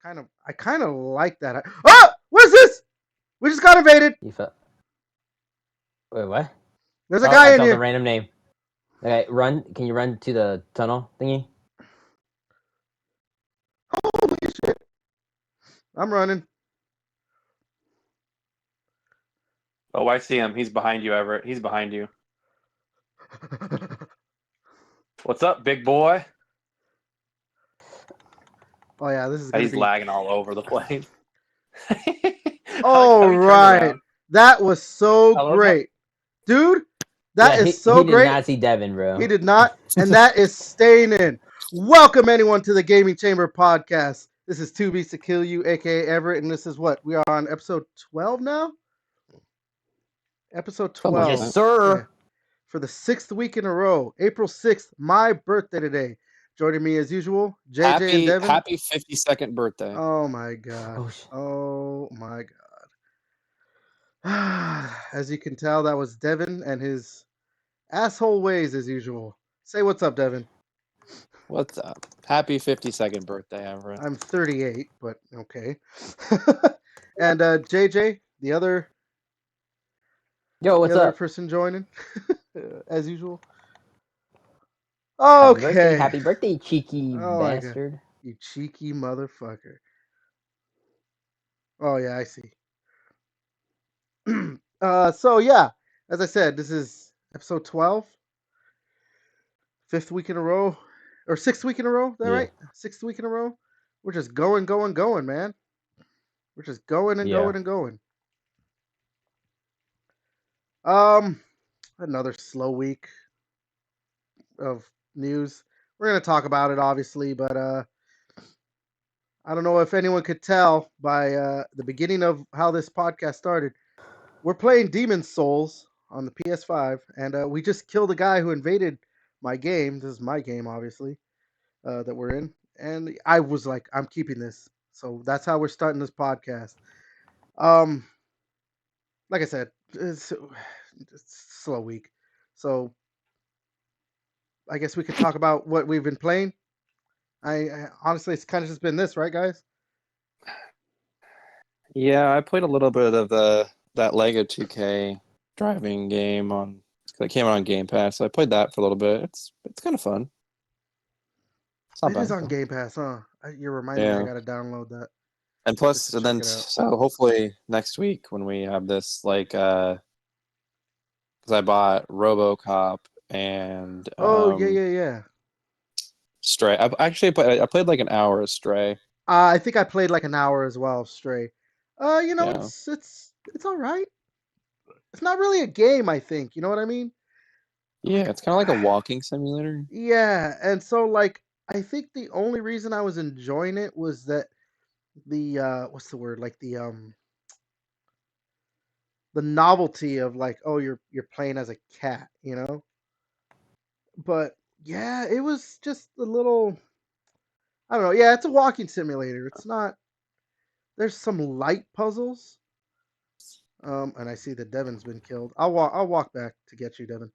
I kind of like that. What is this? We just got invaded. You felt. Wait, what? There's a Oh, guy I in felt a here. random name. Okay, run. Can you run to the tunnel thingy? Holy shit! I'm running. Oh, I see him. He's behind you, Everett. He's behind you. What's up, big boy? Oh yeah, this is gonna He's be. lagging all over the place. I like All how he turned right, around. that was so I love how great, dude. That Yeah, is he so did great. not see Devin, He bro. did not, and that is staying in. Welcome anyone to the Gaming Chamber podcast. This is 2Beats to Kill You, aka Everett, and this is what we are on episode 12 now. Episode Something like 12. Yes, that. sir. Yeah. For the 6th week in a row. April 6th, my birthday today. Joining me as usual, JJ and Devin. Happy 52nd birthday. Oh my god. Oh, Oh my god. As you can tell, that was Devin and his asshole ways as usual. Say what's up, Devin. What's up? Happy 52nd birthday, Everett. I'm 38, but okay. And JJ, the other Yo, what's up? person joining, as usual. Happy Okay. birthday, cheeky Oh my god, bastard. you cheeky motherfucker. Oh yeah, I see. So yeah, as I said, this is episode 12, 5th week in a row, or 6th week in a row. Is that Yeah, right? 6th week in a row. We're just going, man. We're just going and yeah. going and going. Um, another slow week of news. We're gonna talk about it, obviously, but I don't know if anyone could tell by the beginning of how this podcast started. We're playing Demon's Souls on the PS5, and we just killed a guy who invaded my game. This is my game, obviously, that we're in. And I was like, I'm keeping this. So that's how we're starting this podcast. Um, like I said, it's a slow week. So I guess we could talk about what we've been playing. I honestly, it's kind of just been this, right, guys? Yeah, I played a little bit of that Lego 2K driving game on. It came out on Game Pass, so I played that for a little bit. It's kind of fun. It's not It is bad. on Game Pass, huh? You're reminding me I Yeah, gotta download that and just plus, to and check then it out. so hopefully next week when we have this because I bought RoboCop and Oh yeah. Stray. I played like an hour of Stray. I think I played like an hour as well, Stray. Yeah, It's all right. It's not really a game, I think. You know what I mean? yeah, Like, it's kind of like a walking simulator. yeah, and so like I think the only reason I was enjoying it was that the what's the word? Like the novelty of like, oh, you're playing as a cat, you know? But yeah, it was just a little. I don't know. Yeah, it's a walking simulator. It's not. There's some light puzzles. And I see that Devin's been killed. I'll walk back to get you, Devin.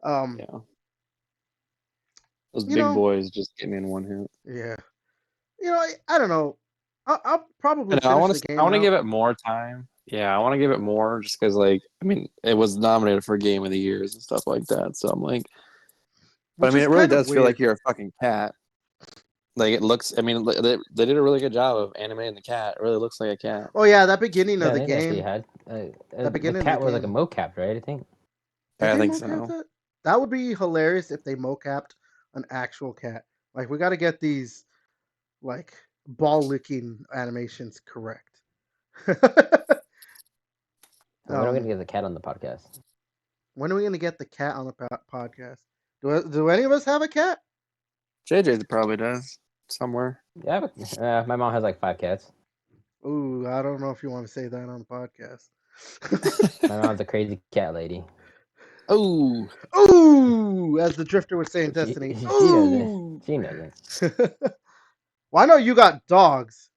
Um, Yeah, those you big know, boys just get me in one hit. yeah. I don't know. I'll probably And I finish want the to. I game want to out. give it more time. Yeah, I want to give it more just because, like, I mean, it was nominated for Game of the Years and stuff like that. So I'm like, but I Which mean, is it really kind of does feel like weird. you're a fucking cat. Like it looks. I mean, they did a really good job of animating the cat. It really looks like a cat. Oh yeah, that beginning of Yeah, the they actually game. had. That The beginning of the cat was like a game. mocap, right? I think. Did I they think mocap so. that? That would be hilarious if they mocapped an actual cat. Like we got to get these like ball licking animations correct. When are we gonna um, get the cat on the podcast? when are we gonna get the cat on the podcast? Do any of us have a cat? JJ probably does somewhere. Yeah, my mom has like 5 cats. Ooh, I don't know if you want to say that on the podcast. My mom's a crazy cat lady. Oh, Ooh, as the drifter would say in She Destiny. she doesn't. Ooh. She doesn't. Well, I know you got dogs,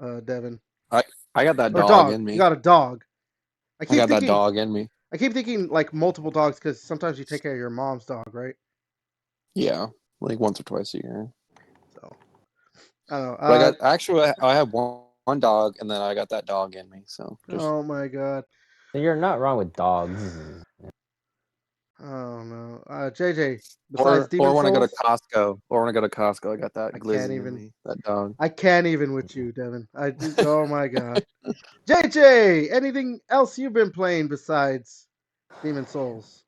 Devin. I I got that Or dog dog. in You me. got a dog. I I keep got that thinking. dog in me. I keep thinking like multiple dogs because sometimes you take care of your mom's dog, right? Yeah, like once or twice a year. So I don't know. But I have one dog, and then I got that dog in me. So just Oh my god. So you're not wrong with dogs. Oh no. JJ, besides or Demon when I go to Souls, Costco, I got that I can't glizzy in even. me. That dog. I can't even with you, Devin. Oh my god. JJ, anything else you've been playing besides Demon Souls?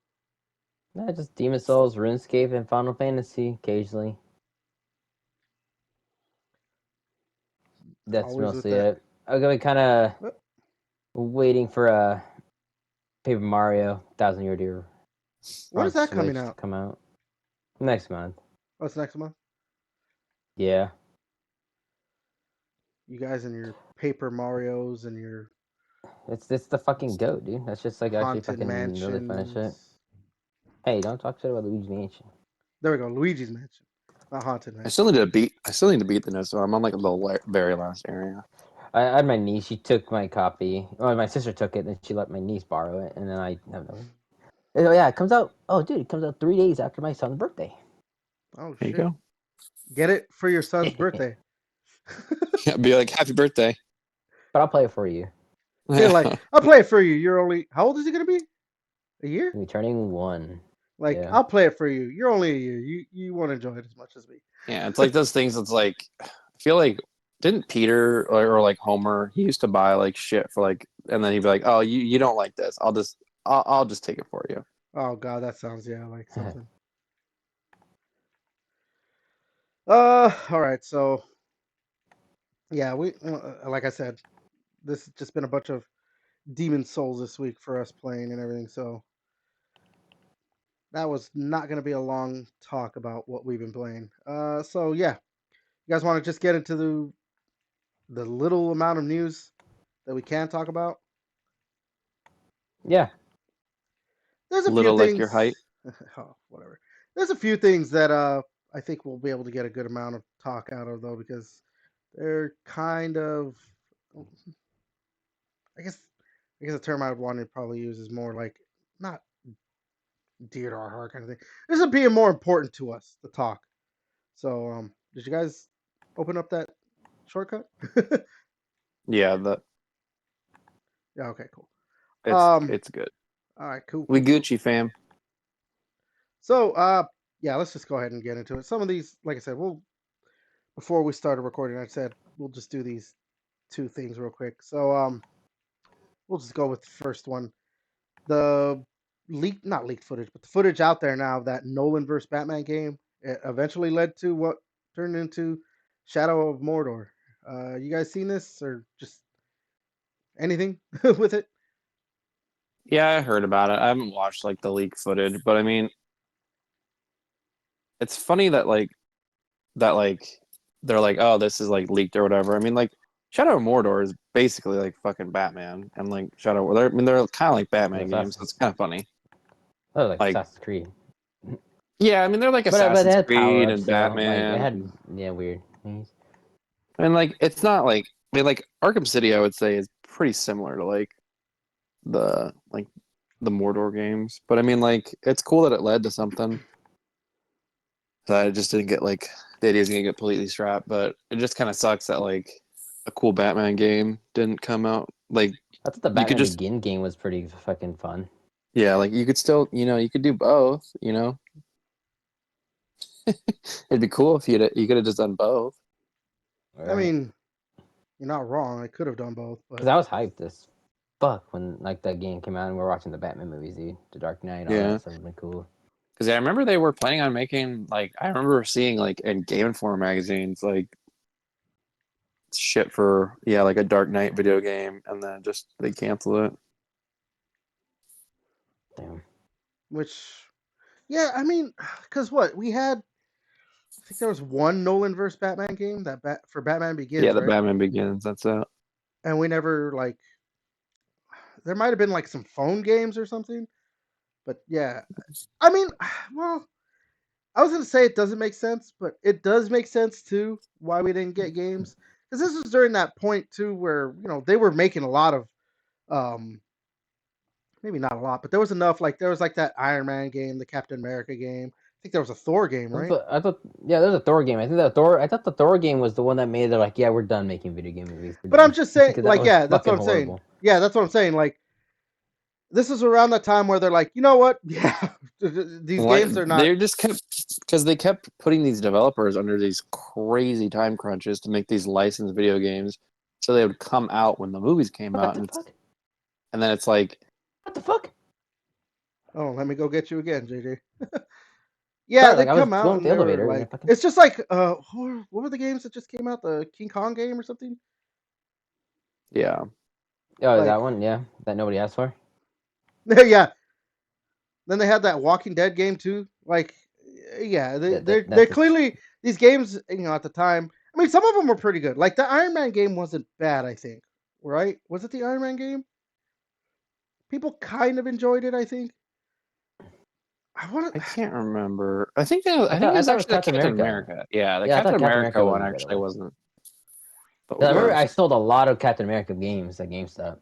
Yeah, just Demon Souls, RuneScape, and Final Fantasy occasionally. That's Always with mostly that. it. I'm gonna be kind of Oh, waiting for Paper Mario Thousand Year Door when on is that coming Switch to out? come out next month. Oh, it's next month. Yeah, You guys and your Paper Mario's and your it's the fucking goat, dude. That's just like actually Haunted fucking really fun as shit. Mansions. Hey, don't talk shit about Luigi Mansion. There we go. Luigi's Mansion, not Haunted I Mansion. still need to beat. I still need to beat the next one. I'm on like the very last area. I had my niece. She took my copy. Well, my sister took it, and she let my niece borrow it, and then I have no. Oh yeah, it comes out. Oh, dude, it comes out 3 days after my son's birthday. Oh There you shit! go. Get it for your son's birthday. Yeah, be like happy birthday. But I'll play it for you. Be like, I'll play it for you. You're only how old is he gonna be? A year? You're turning 1. Like, Yeah. I'll play it for you. You're only a year. You won't enjoy it as much as me. Yeah, it's like those things. It's like I feel like didn't Peter or like Homer? He used to buy like shit for like, and then he'd be like, "Oh, you don't like this? I'll just take it for you." Oh god, that sounds like something. All right. So yeah, we like I said, this has just been a bunch of Demon Souls this week for us playing and everything. So that was not going to be a long talk about what we've been playing. So yeah, you guys want to just get into the little amount of news that we can talk about? Yeah. There's a few Little like your height. things. Oh, whatever. There's a few things that I think we'll be able to get a good amount of talk out of though because they're kind of I guess I guess the term I would want to probably use is more like not dear to our heart kind of thing. This is being more important to us to talk. So did you guys open up that shortcut? Yeah, the Yeah, okay, cool. it's good. All right, cool, We cool, cool. Gucci fam. So yeah, let's just go ahead and get into it. Some of these, like I said, before we started recording, I said we'll just do these two things real quick. So we'll just go with the first one. The not leaked footage, but the footage out there now of that Nolanverse Batman game it eventually led to what turned into Shadow of Mordor. You guys seen this or just anything with it? Yeah, I heard about it. I haven't watched like the leak footage, but I mean, it's funny that they're like, oh, this is like leaked or whatever. I mean, like Shadow of Mordor is basically like fucking Batman, and like I mean, they're kind of like Batman games, so it's kind of funny. Oh, like Like, Assassin's Creed. yeah, I mean, they're like But they Assassin's had power Creed ups and still. Like they Batman, had weird things. and like it's not like I mean, like Arkham City, I would say is pretty similar to the like the Mordor games, but I mean, like it's cool that it led to something. That I just didn't get like the idea is gonna get completely strapped, but it just kind of sucks that like a cool Batman game didn't come out. Like I thought the you could Batman just Begin game was pretty fucking fun. yeah, like you could still you could do both. It'd be cool if you could have just done both. I Right. mean, you're not wrong. I could have done both, Because but I was hyped as fuck when like that game came out and we were watching the Batman movies, dude. The Dark Knight, all Yeah, that stuff has been cool. because I remember they were planning on making like I remember seeing like in Game Informer magazines like shit for like a Dark Knight video game, and then just they canceled it. Damn. which yeah, I mean, because what we had, I think there was one Nolan versus Batman game for Batman Yeah, Begins, the right? Batman Begins. That's it. And we never like there might have been like some phone games or something, but yeah, I mean, well, I was gonna say it doesn't make sense, but it does make sense too why we didn't get games because this was during that point too where they were making a lot of um maybe not a lot, but there was enough. Like there was like that Iron Man game, the Captain America game, think there was a Thor game, right? Yeah, there's a Thor game. I thought the Thor game was the one that made it like, yeah, we're done making video game movies. But I'm just saying, Because that like, was yeah, that's what fucking I'm saying. horrible. Yeah, that's what I'm saying. Like, this is around the time where they're like, you know what? Yeah, these games are not. They just kept because they kept putting these developers under these crazy time crunches to make these licensed video games, so they would come out when the movies came out, What the fuck? and then it's like, What the fuck? Oh, let me go get you again, JJ. Yeah, Sorry, they like I was come out going with and the they're elevator. And like, fucking... it's just like, what were the games that just came out? The King Kong game or something? yeah, Oh, like, that one, yeah, that nobody asked for. Yeah. Then they had that Walking Dead game too. Like, yeah, they're clearly these games. You know, at the time, I mean, some of them were pretty good. Like the Iron Man game wasn't bad, I think. Right? Was it the Iron Man game? People kind of enjoyed it, I think. I can't remember. I think it was actually the Captain America. Yeah, the Captain America one actually wasn't. I remember I sold a lot of Captain America games at GameStop,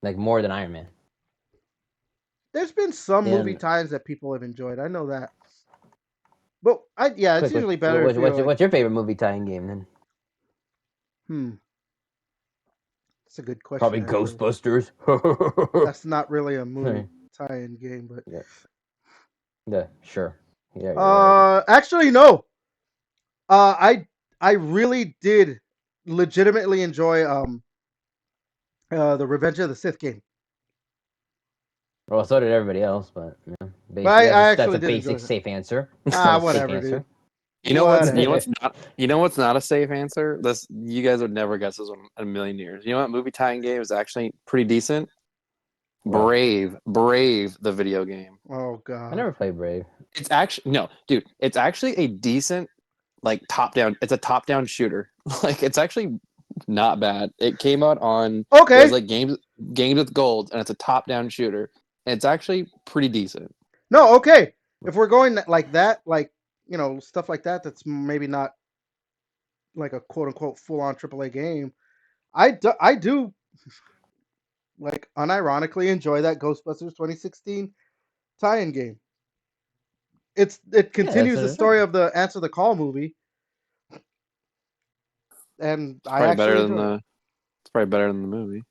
like more than Iron Man. There's been some movie times that people have enjoyed. I know that. But it's usually better. What's your favorite movie tie-in game then? That's a good question. Probably actually. Ghostbusters. That's not really a movie tie-in game, but yeah, sure. Yeah. Right. Actually, no. I really did legitimately enjoy the Revenge of the Sith game. Well, so did everybody else, but yeah, that's a basic safe answer. Whatever, dude. You know what's not a safe answer? You guys would never guess this one in a million years. You know what movie tie-in game is actually pretty decent? What? Brave, the video game. Oh god. I never played Brave. It's actually dude. It's actually a decent top-down. It's a top-down shooter. It's actually not bad. It came out on It was games with gold, and it's a top-down shooter. And it's actually pretty decent. No, okay. If we're going like that, stuff like that, that's maybe not like a quote unquote full on AAA game. I do unironically enjoy that Ghostbusters 2016 tie-in game. It continues the story of the Answer the Call movie, and it's probably better than the movie.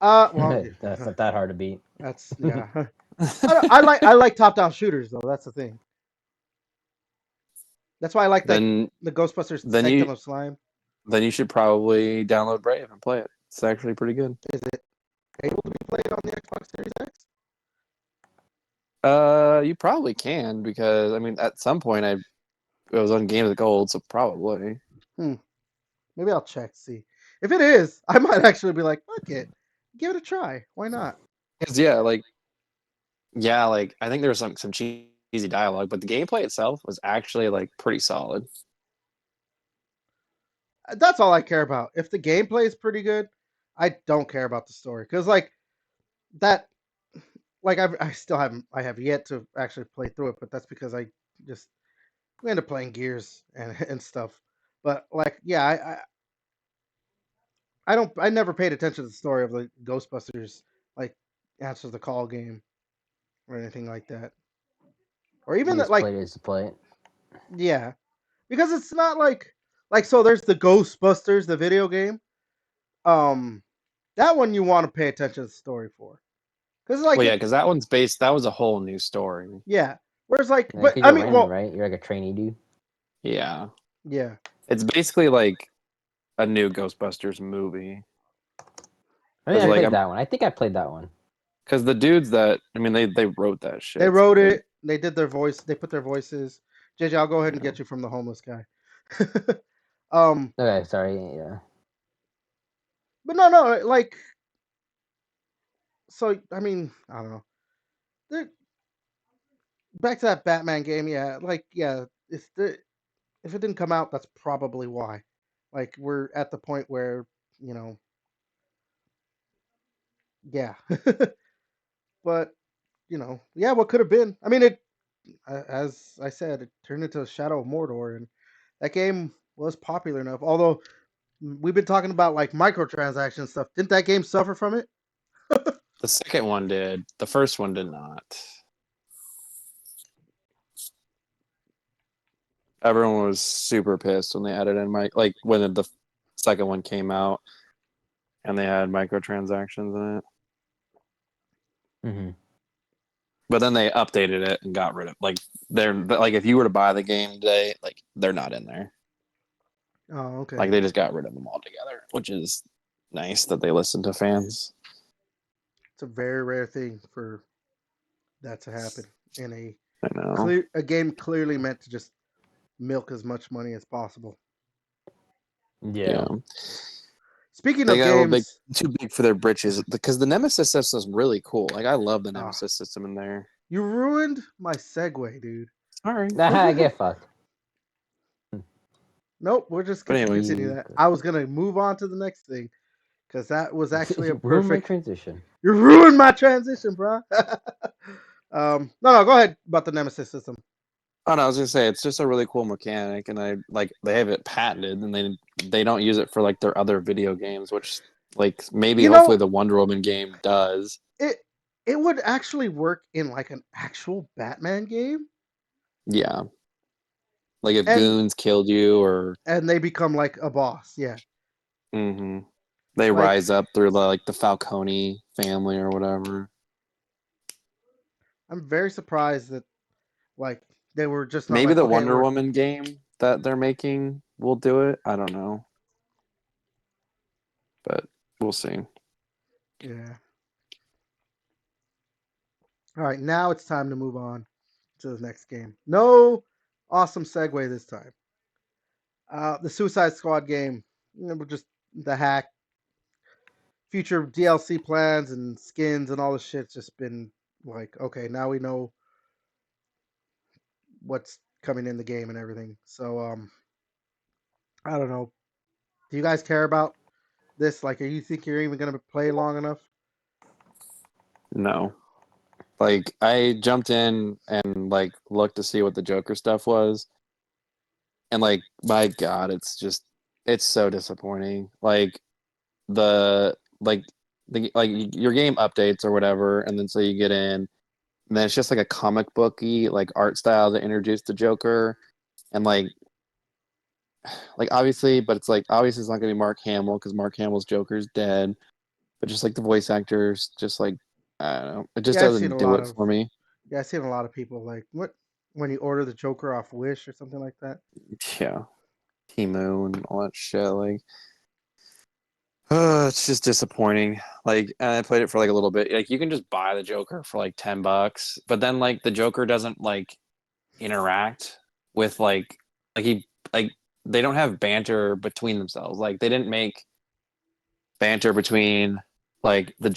Well, that's not that hard to beat. That's I like top-down shooters though. That's the thing. That's why I like the Ghostbusters Sanctum of Slime. Then you should probably download Brave and play it. It's actually pretty good. Is it able to be played on the Xbox Series X? You probably can because at some point it was on Games with Gold, so probably. Maybe I'll check see. If it is, I might actually be like, fuck it, give it a try. Why not? Because I think there was some cheesy dialogue, but the gameplay itself was actually pretty solid. That's all I care about. If the gameplay is pretty good, I don't care about the story because I have yet to actually play through it, but that's because we end up playing Gears and stuff. But I never paid attention to the story of the Ghostbusters Answer the Call game or anything like that, or even that play it to play it. Yeah, because it's not so. There's the Ghostbusters, the video game. That one you want to pay attention to the story for, because because that one's based. That was a whole new story. Yeah, whereas right? You're like a trainee dude. Yeah. Yeah. It's basically a new Ghostbusters movie. I played that one. I think I played that one. Because the dudes that they wrote that shit. They wrote it. They did their voice. They put their voices. JJ, I'll go ahead and get you from the homeless guy. Okay, sorry. Yeah. But no. So I don't know. Back to that Batman game. Yeah, if it didn't come out, that's probably why. We're at the point where yeah. But what could have been? It, as I said, it turned into Shadow of Mordor, and that game was popular enough. Although we've been talking about microtransaction stuff, didn't that game suffer from it? The second one did. The first one did not. Everyone was super pissed when they added in when the second one came out and they had microtransactions in it. Mm-hmm. But then they updated it and got rid of they're like if you were to buy the game today, like they're not in there. Oh, okay. Like they just got rid of them altogether, which is nice that they listen to fans. It's a very rare thing for that to happen in I know. a game clearly meant to just milk as much money as possible. Yeah. Speaking They of got a little games, too big for their britches because the Nemesis system is really cool. Like I love the ah, Nemesis system in there. you ruined my segue, dude. Sorry. Get fucked. Nope, we're just But going to anyways, continue that. I was going to move on to the next thing because that was actually a You ruined my perfect. transition. You ruined my transition, bro. No, go ahead about the Nemesis system. oh no, I was gonna say it's just a really cool mechanic, and I like they have it patented, and they don't use it for like their other video games, which like maybe You hopefully know, the Wonder Woman game does. it it would actually work in like an actual Batman game, Yeah, like if and goons killed you or they become like a boss. Yeah, hmm they like rise up through like the Falcone family or whatever. I'm very surprised that like they were just not Maybe like, the okay, Wonder we're Woman game that they're making will do it. I don't know, but we'll see. yeah. All right, now it's time to move on to the next game. No awesome segue this time. The Suicide Squad game, just the hack, future DLC plans and skins and all this shit's just been like, okay, now we know what's coming in the game and everything. So, I don't know. Do you guys care about this? Like, are you think you're even gonna play long enough? No. Like I jumped in and like looked to see what the Joker stuff was, and like my God, it's so disappointing. The like like your game updates or whatever, and then so you get in, and then it's just like a comic booky like art style to introduce the Joker, and like obviously, but it's like obviously it's not gonna be Mark Hamill because Mark Hamill's Joker's dead, but just like the voice actors, just like I don't know, it just Yeah, I've seen doesn't a do lot it of for me. yeah, I've seen a lot of people like what when you order the Joker off Wish or something like that. Yeah, Timu and all that shit. Like, it's just disappointing. Like, and I played it for like a little bit. Like, you can just buy the Joker for like $10, but then like the Joker doesn't like interact with like he like they don't have banter between themselves. Like, they didn't make banter between like the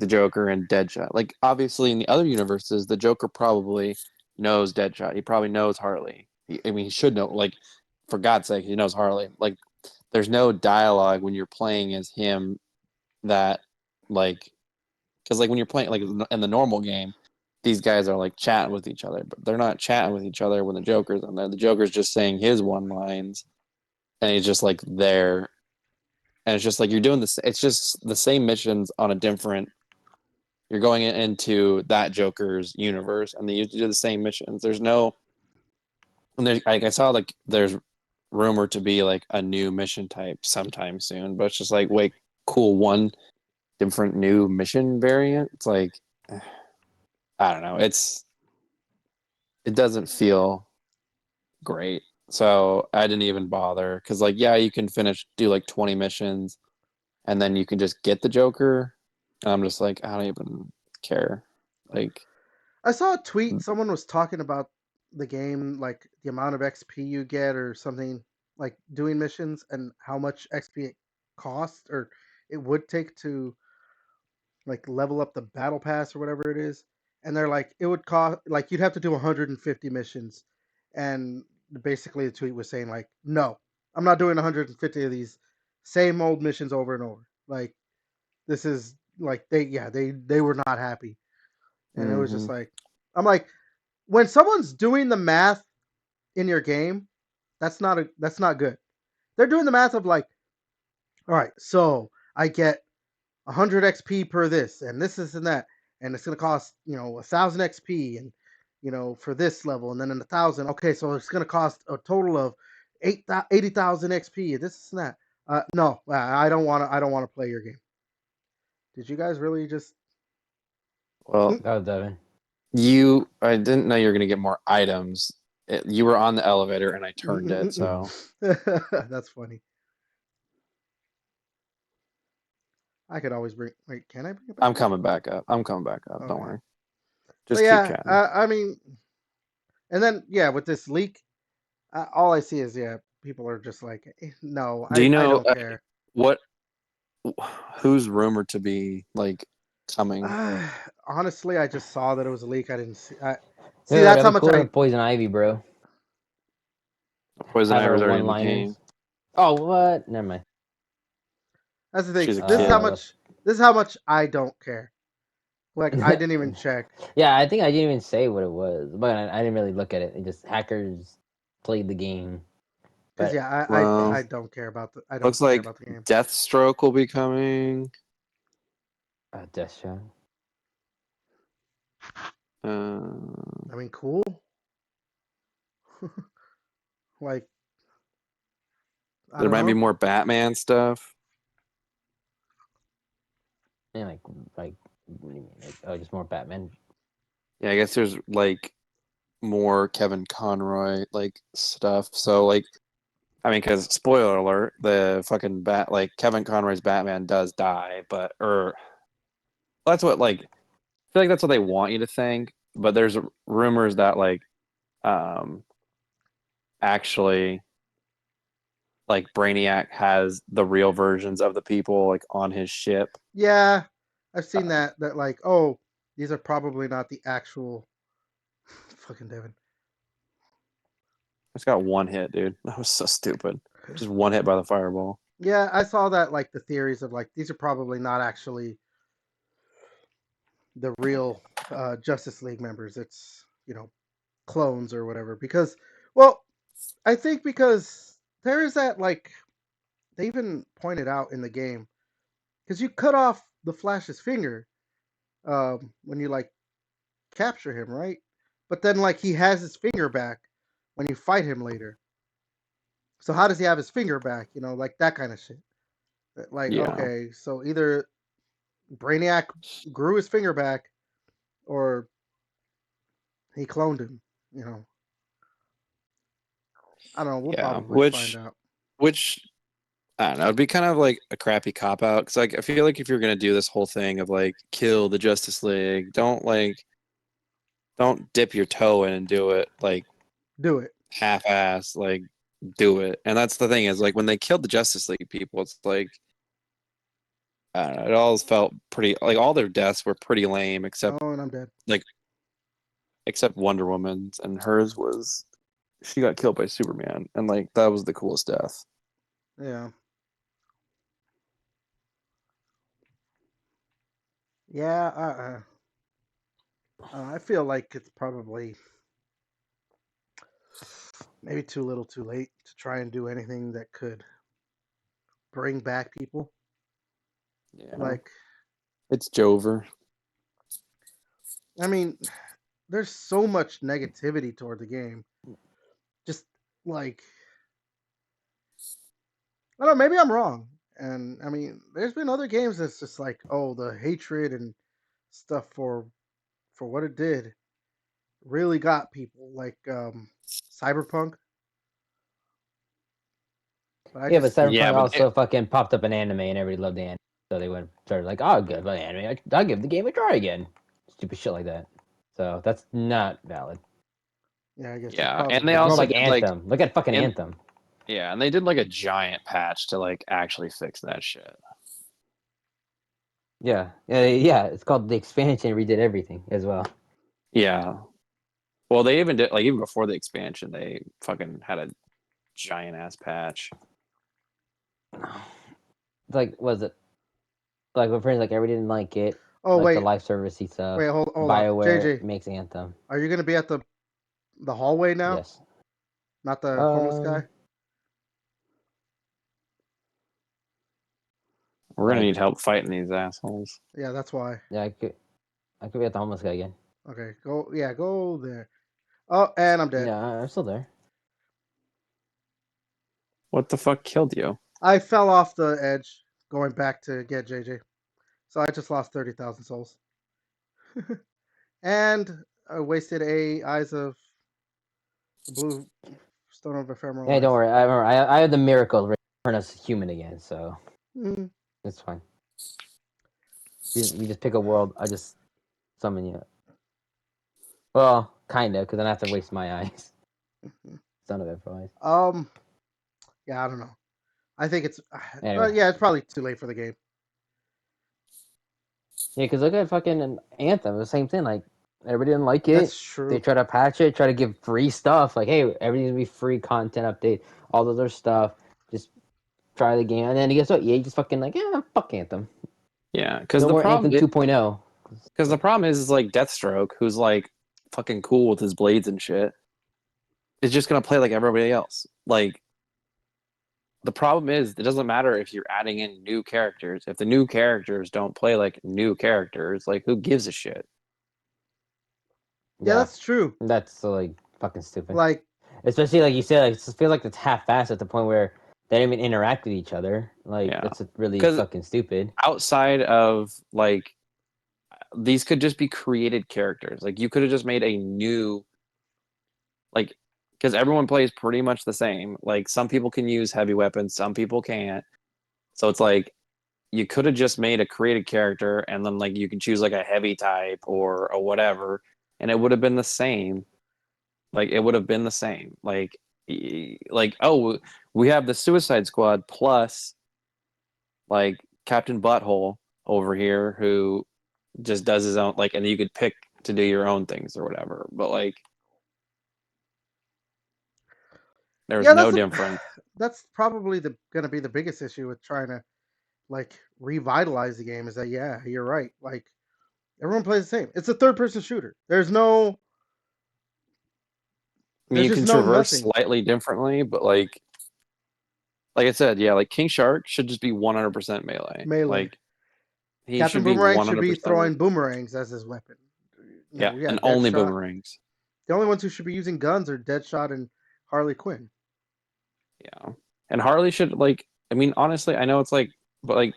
Joker and Deadshot. Like, obviously in the other universes, the Joker probably knows Deadshot. He probably knows Harley. I mean, he should know. Like, for God's sake, he knows Harley. Like, there's no dialogue when you're playing as him that like because like when you're playing like in the normal game these guys are like chatting with each other, but they're not chatting with each other when the Joker's in there. The Joker's just saying his one lines, and he's just like there, and it's just like you're doing this. It's just the same missions on a different. You're going into that Joker's universe, and then you do the same missions. There's no, and there's like I saw like there's rumored to be like a new mission type sometime soon, but it's just like wait, cool, one different new mission variant. It's like I don't know. It doesn't feel great. So I didn't even bother because like yeah, you can do like 20 missions and then you can just get the Joker. And I'm just like I don't even care. Like I saw a tweet. Someone was talking about the game, like the amount of XP you get or something, like doing missions and how much XP it costs or it would take to like level up the battle pass or whatever it is. And they're like, it would cost like you'd have to do 150 missions. And basically the tweet was saying like, no, I'm not doing 150 of these same old missions over and over. Like this is like they were not happy. And it was just mm-hmm, like I'm like when someone's doing the math in your game, that's not good. They're doing the math of like, all right, so I get 100 XP per this, and this and that, and it's gonna cost 1,000 XP, and for this level, and then in 1,000. Okay, so it's gonna cost a total of 80,000 XP. This and that. No, I don't want to. I don't want to play your game. Did you guys really just? Well, That was Devin. I didn't know you were gonna get more items. You were on the elevator and I turned it, so That's funny. I could always bring. Wait, can I bring it back? I'm coming back up. Don't Okay. worry. So Just keep yeah, chatting. I mean, and then with this leak, all I see is people are just like, no, Do you I know don't care. what? Who's rumored to be like coming? Honestly, I just saw that it was a leak. I didn't see. See, Dude, that's how that'd be much cool to I. have Poison Ivy, bro. Poison Have her Ivy's already in the one-liners. game. Oh, what? Never mind. That's the thing. She's a This is how kid. Uh, much. This is how much I don't care. Like I didn't even check. Yeah, I think I didn't even say what it was, but I didn't really look at it. It just hackers played the game. Because But Well, I don't care about the I don't looks care like about the game. Deathstroke will be coming. Death Shot. I mean, cool. Like I There don't might be know. more Batman stuff. And like, what do you mean? Like, just more Batman. Yeah, I guess there's like more Kevin Conroy like stuff. So like, I mean, because spoiler alert, the fucking Kevin Conroy's Batman does die, but that's what I feel like that's what they want you to think. But there's rumors that um actually like Brainiac has the real versions of the people like on his ship. Yeah, I've seen Uh, that. That like, oh, these are probably not the actual. Fucking Devin. it's got one hit, dude. That was so stupid. Just one hit by the fireball. Yeah, I saw that. Like the theories of like these are probably not actually the real Justice League members. It's clones or whatever. Because well, I think because there is that like they even pointed out in the game because you cut off the Flash's finger when you like capture him, right? But then like he has his finger back when you fight him later. So how does he have his finger back? Like that kind of shit. Like Yeah. okay, so either Brainiac grew his finger back or he cloned him. You know, I don't know. We'll Yeah. probably find out. Which I don't know. It'd be kind of like a crappy cop out because like I feel like if you're gonna do this whole thing of like kill the Justice League, don't dip your toe in and do it like Do it. half ass like do it. And that's the thing is like when they killed the Justice League people, it's like I don't know, it all felt pretty like all their deaths were pretty lame Oh, and I'm dead. like except Wonder Woman's and hers was she got killed by Superman and like that was the coolest death. Yeah. Yeah. I feel like it's probably maybe too little, too late to try and do anything that could bring back people. Yeah. Like, It's Jover. I mean, there's so much negativity toward the game. Just like, I don't know, maybe I'm wrong. And I mean, there's been other games that's just like, oh, the hatred and stuff for what it did really got people. Like Cyberpunk. But I Yeah, but just Yeah, Cyberpunk but also fucking popped up an anime and everybody loved the anime. So they went started like, oh, good, but anime. I'll give the game a try again. Stupid shit like that. So that's not valid. I guess you're yeah, and probably they It's more also right. like did like Anthem. Look at fucking and Anthem. yeah, and they did like a giant patch to like actually fix that shit. Yeah, yeah. It's called the expansion. Redid everything as well. Yeah. Well, they even did like even before the expansion, they fucking had a giant ass patch. Like, was it like my friends like everybody didn't like it, Oh like the wait, live servicey stuff. hold on, BioWare JJ. makes Anthem. Are you gonna be at the hallway now? Yes. Not the homeless guy? We're gonna Like, need help fighting these assholes. Yeah, that's why. yeah, I could be at the homeless guy again. Okay, go. Yeah, go there. Oh, and I'm dead. Yeah, I'm still there. What the fuck killed you? I fell off the edge going back to get JJ. So I just lost 30,000 souls. And I wasted eyes of the blue stone of ephemeral Hey, eyes. don't worry. I remember. I had the miracle to turn us human again, so Mm. it's fine. You just pick a world. I just summon you. Well, kinda, because then I have to waste my eyes. Son of a prize. Yeah, I don't know. I think it's, Anyway. yeah, it's probably too late for the game. Yeah, because look at fucking Anthem. The same thing. Like everybody didn't like it. That's true. They try to patch it, try to give free stuff. Like, hey, everything's gonna be free content update, all the other stuff. Just try the game, and then guess what? Yeah, you just fucking like, yeah, fuck Anthem. Yeah, because No the more Anthem problem 2.0. because the problem is like Deathstroke, who's like fucking cool with his blades and shit, is just gonna play like everybody else. Like the problem is it doesn't matter if you're adding in new characters. If the new characters don't play like new characters, like who gives a shit? Yeah, that's true. That's like fucking stupid. Like, Especially like you said, like, it feels like it's half-assed at the point where they don't even interact with each other. Like Yeah. that's really 'Cause fucking stupid. Outside of like these could just be created characters. Like you could have just made a new like because everyone plays pretty much the same. Like some people can use heavy weapons, some people can't. So it's like you could have just made a created character and then like you can choose like a heavy type or a whatever and it would have been the same. Like it would have been the same. Like oh, we have the Suicide Squad plus like Captain Butthole over here who just does his own like and you could pick to do your own things or whatever. But like there's yeah, no difference. that's probably gonna be the biggest issue with trying to like revitalize the game. Is that, yeah, you're right. Like everyone plays the same. It's a third person shooter. I mean, There's you just can no traverse nothing. slightly differently, but like I said, yeah, like King Shark should just be 100% melee. Melee. Like he Captain should be Boomerang should 100% be throwing melee. boomerangs as his weapon. Yeah, Yeah, and only Deadshot. boomerangs. The only ones who should be using guns are Deadshot and Harley Quinn. Yeah, and Harley should like. I mean, honestly, I know it's like, but like,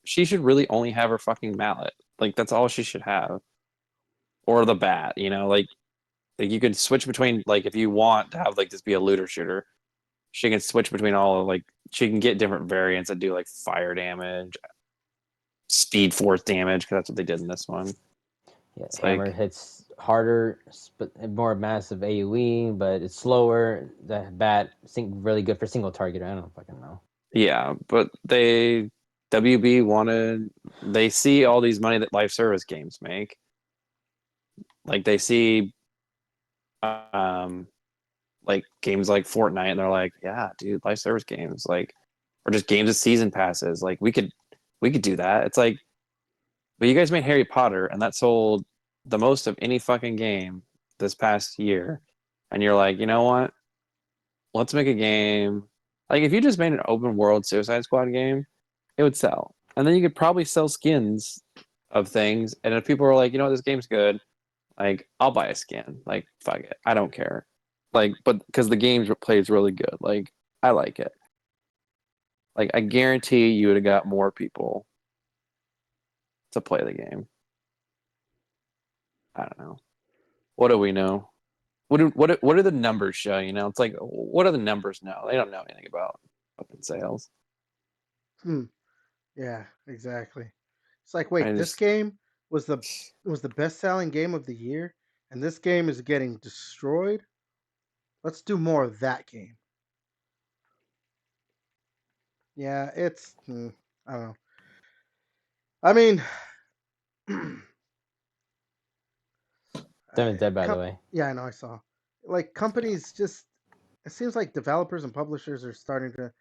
she should really only have her fucking mallet. Like that's all she should have, or the bat. You know, like you can switch between like if you want to have like this be a looter shooter, she can switch between all of like she can get different variants that do like fire damage, speed force damage because that's what they did in this one. Yeah, It's hammer like hits harder, but more massive AoE, but it's slower. The bat really good for single target. I don't fucking know. yeah, but WB wanted they see all these money that live service games make. Like they see um like games like Fortnite and they're like, yeah, dude, live service games like or just games with season passes. Like we could do that. It's like but you guys made Harry Potter and that sold the most of any fucking game this past year. And you're like, you know what? Let's make a game. Like if you just made an open world Suicide Squad game, it would sell. And then you could probably sell skins of things. And if people are like, you know what, this game's good, like I'll buy a skin. Like fuck it, I don't care. Like, but because the game plays really good, like I like it. Like I guarantee you would have got more people to play the game. I don't know. What do we know? What do the numbers show? You know, it's like what do the numbers know? They don't know anything about open sales. Hmm. Yeah, exactly. It's like, wait, I this just game was the best selling game of the year, and this game is getting destroyed. Let's do more of that game. Yeah, I don't know. I mean, Devin's dead, by the way. yeah, I know. I saw. Like companies just. It seems like developers and publishers are starting to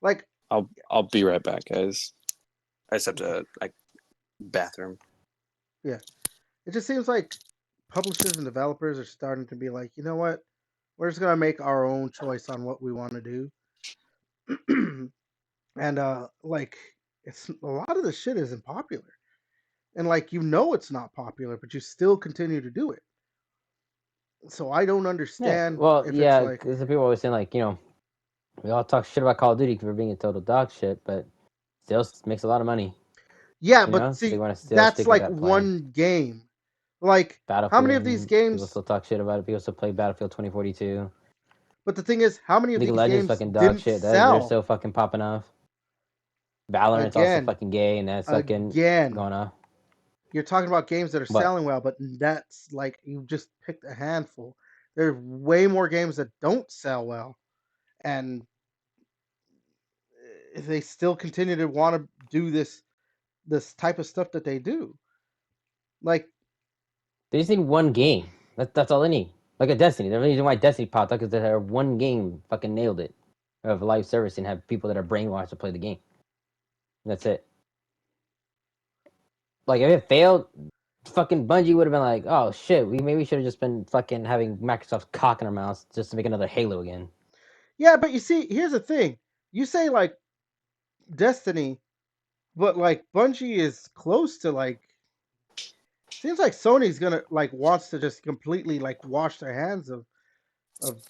like. I'll be right back, guys. I just have to like bathroom. Yeah, it just seems like publishers and developers are starting to be like, you know what? We're just gonna make our own choice on what we want to do. And like it's a lot of the shit isn't popular. And like it's not popular, but you still continue to do it. So I don't Yeah. understand Well, if it's yeah, like, because the people always saying like, we all talk shit about Call of Duty for being a total dog shit, but still makes a lot of money. yeah, You but know, so they see, want to still that's stick with like that plan. one game. Like, how many of these Battlefield, people games? still talk shit about it. People still play Battlefield 2042. But the thing is, how many of League of these Legends games fucking dog didn't shit. They're sell? so fucking popping off. Valorant's also Again, fucking gay, and that's fucking again, going off. you're talking about games that are But selling well, but that's like you just picked a handful. There are way more games that don't sell well, and if they still continue to want to do this type of stuff that they do. Like, they just need one game. That's all they need. Like a Destiny. The reason why Destiny popped up is that their one game fucking nailed it of live service and have people that are brainwashed to play the game. That's it. Like if it failed, fucking Bungie would have been like, oh shit, we maybe should have just been fucking having Microsoft's cock in our mouths just to make another Halo again. yeah, but you see, here's the thing. You say like Destiny, but like Bungie is close to like seems like Sony's gonna like wants to just completely like wash their hands of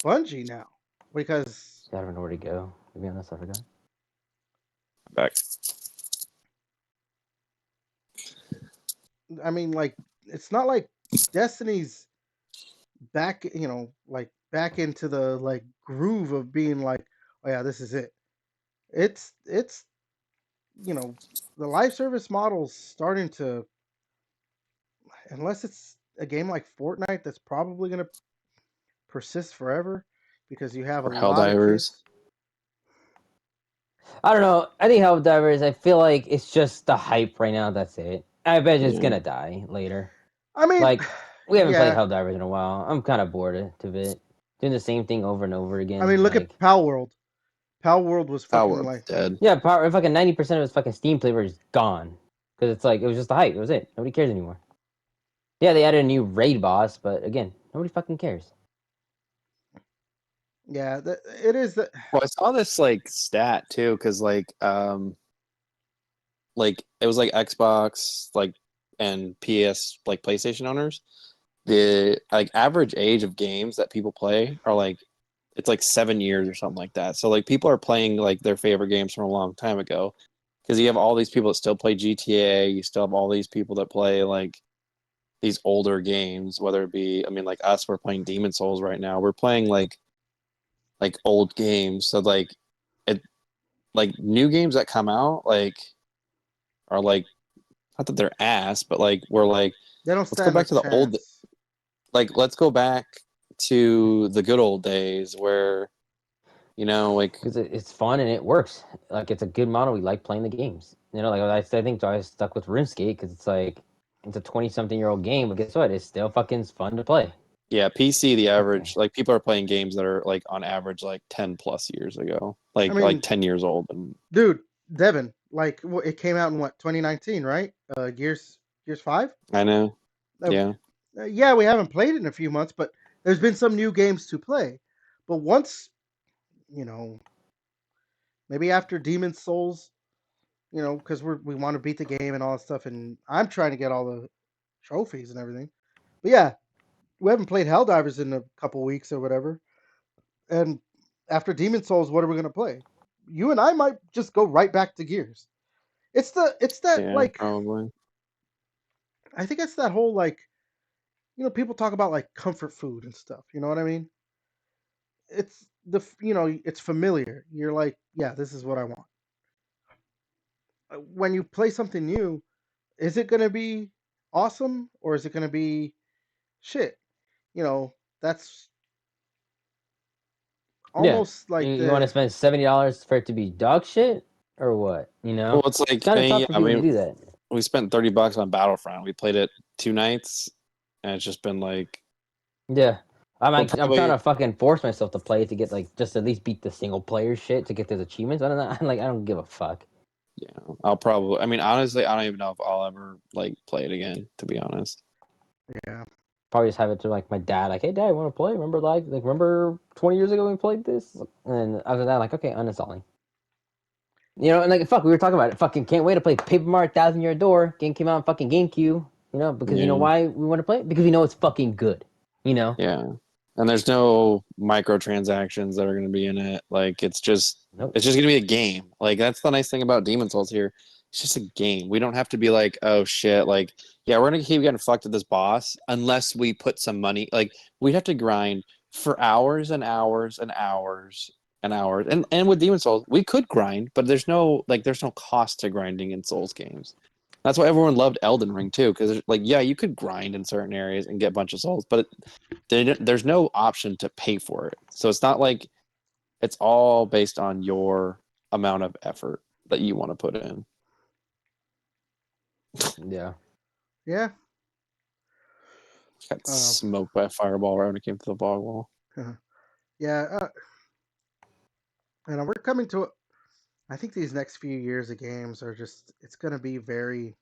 Bungie now because I don't know where to go. To be honest, I forgot. Back. I mean like it's not like Destiny's back, like back into the like groove of being like, oh yeah, this is it. It's the live service model's starting to, unless it's a game like Fortnite that's probably gonna persist forever because you have a Or lot of Helldivers. kids. I don't know. I think Helldivers, I feel like it's just the hype right now. That's it. I bet it's Yeah. gonna die later. I mean, Like, we haven't played yeah. Helldivers in a while. I'm kind of bored of it. Doing the same thing over and over I again. mean, look Like, at Pal World. Pal World was Power fucking World's like, dead. yeah, power, fucking 90% of its fucking Steam flavor is gone. Because it's like, it was just the hype. It was it. Nobody cares anymore. Yeah, they added a new raid boss, but again, nobody fucking cares. yeah, it is that. Well, I saw this like stat too, because like it was like Xbox like and PS like PlayStation owners. The like average age of games that people play are like it's like 7 years or something like that. So like people are playing like their favorite games from a long time ago. Because you have all these people that still play GTA, you still have all these people that play like these older games, whether it be I mean like us, we're playing Demon Souls right now. We're playing like old games. So it like new games that come out like are like not that they're ass, but like we're like They don't let's go stand a back to the old chance. like let's go back to the good old days where like Because it's fun and it works. Like, it's a good model. We like playing the games. Like, I think I stuck with RuneScape because it's like, it's a 20-something-year-old game, but guess what? It's still fucking fun to play. yeah, PC the Okay. average like people are playing games that are like on average like 10 plus years ago. I Like mean, 10 years old and dude, Devin, like it came out in what 2019, right? Gears 5. I know. Uh, Yeah. yeah, we haven't played it in a few months, but there's been some new games to play. But once, you know, maybe after Demon Souls, because we want to beat the game and all that stuff, and I'm trying to get all the trophies and everything. But yeah, we haven't played Helldivers in a couple weeks or whatever. And after Demon Souls, what are we gonna play? You and I might just go right back to Gears. It's that Yeah, like probably. I think it's that whole like people talk about like comfort food and stuff. You know what I mean? It's it's familiar. You're like, yeah, this is what I want. When you play something new, is it gonna be awesome or is it gonna be shit? That's Yeah. almost like You want to the spend $70 for it to be dog shit? Or what? Well, it's It's like kind of tough yeah, for I people to mean do that. we spent $30 on Battlefront. We played it 2 nights and it's just been like Yeah. we're I'm trying probably to fucking force myself to play to get like just at least beat the single player shit to get those achievements. I don't know. I'm like, I don't give a fuck. yeah, I'll probably I mean honestly I don't even know if I'll ever like play it again, to be honest. yeah. Probably just have it to like my dad, like, hey dad, want to play? Remember remember 20 years ago when we played this? And after that, like, okay, uninstalling. And like fuck, we were talking about it. Fucking can't wait to play Paper Mario Thousand Year Door. Game came out on fucking GameCube. Because you know Yeah. why we want to play it? Because we know it's fucking good. Yeah. And there's no microtransactions that are going to be in it. Like it's just Nope. going to be a game. Like that's the nice thing about Demon Souls here. It's just a game. We don't have to be like, oh shit, like yeah, we're going to keep getting fucked at this boss unless we put some money. Like we'd have to grind for hours and hours and hours and hours. And with Demon Souls, we could grind, but there's no cost to grinding in Souls games. That's why everyone loved Elden Ring too, because like yeah, you could grind in certain areas and get a bunch of souls, but there's no option to pay for it. So it's not like it's all based on your amount of effort that you want to put in. Yeah. Yeah. Got Um, smoked by a fireball right when it came to the bog wall. yeah. And we're coming to. I think these next few years of games are just. It's gonna be very.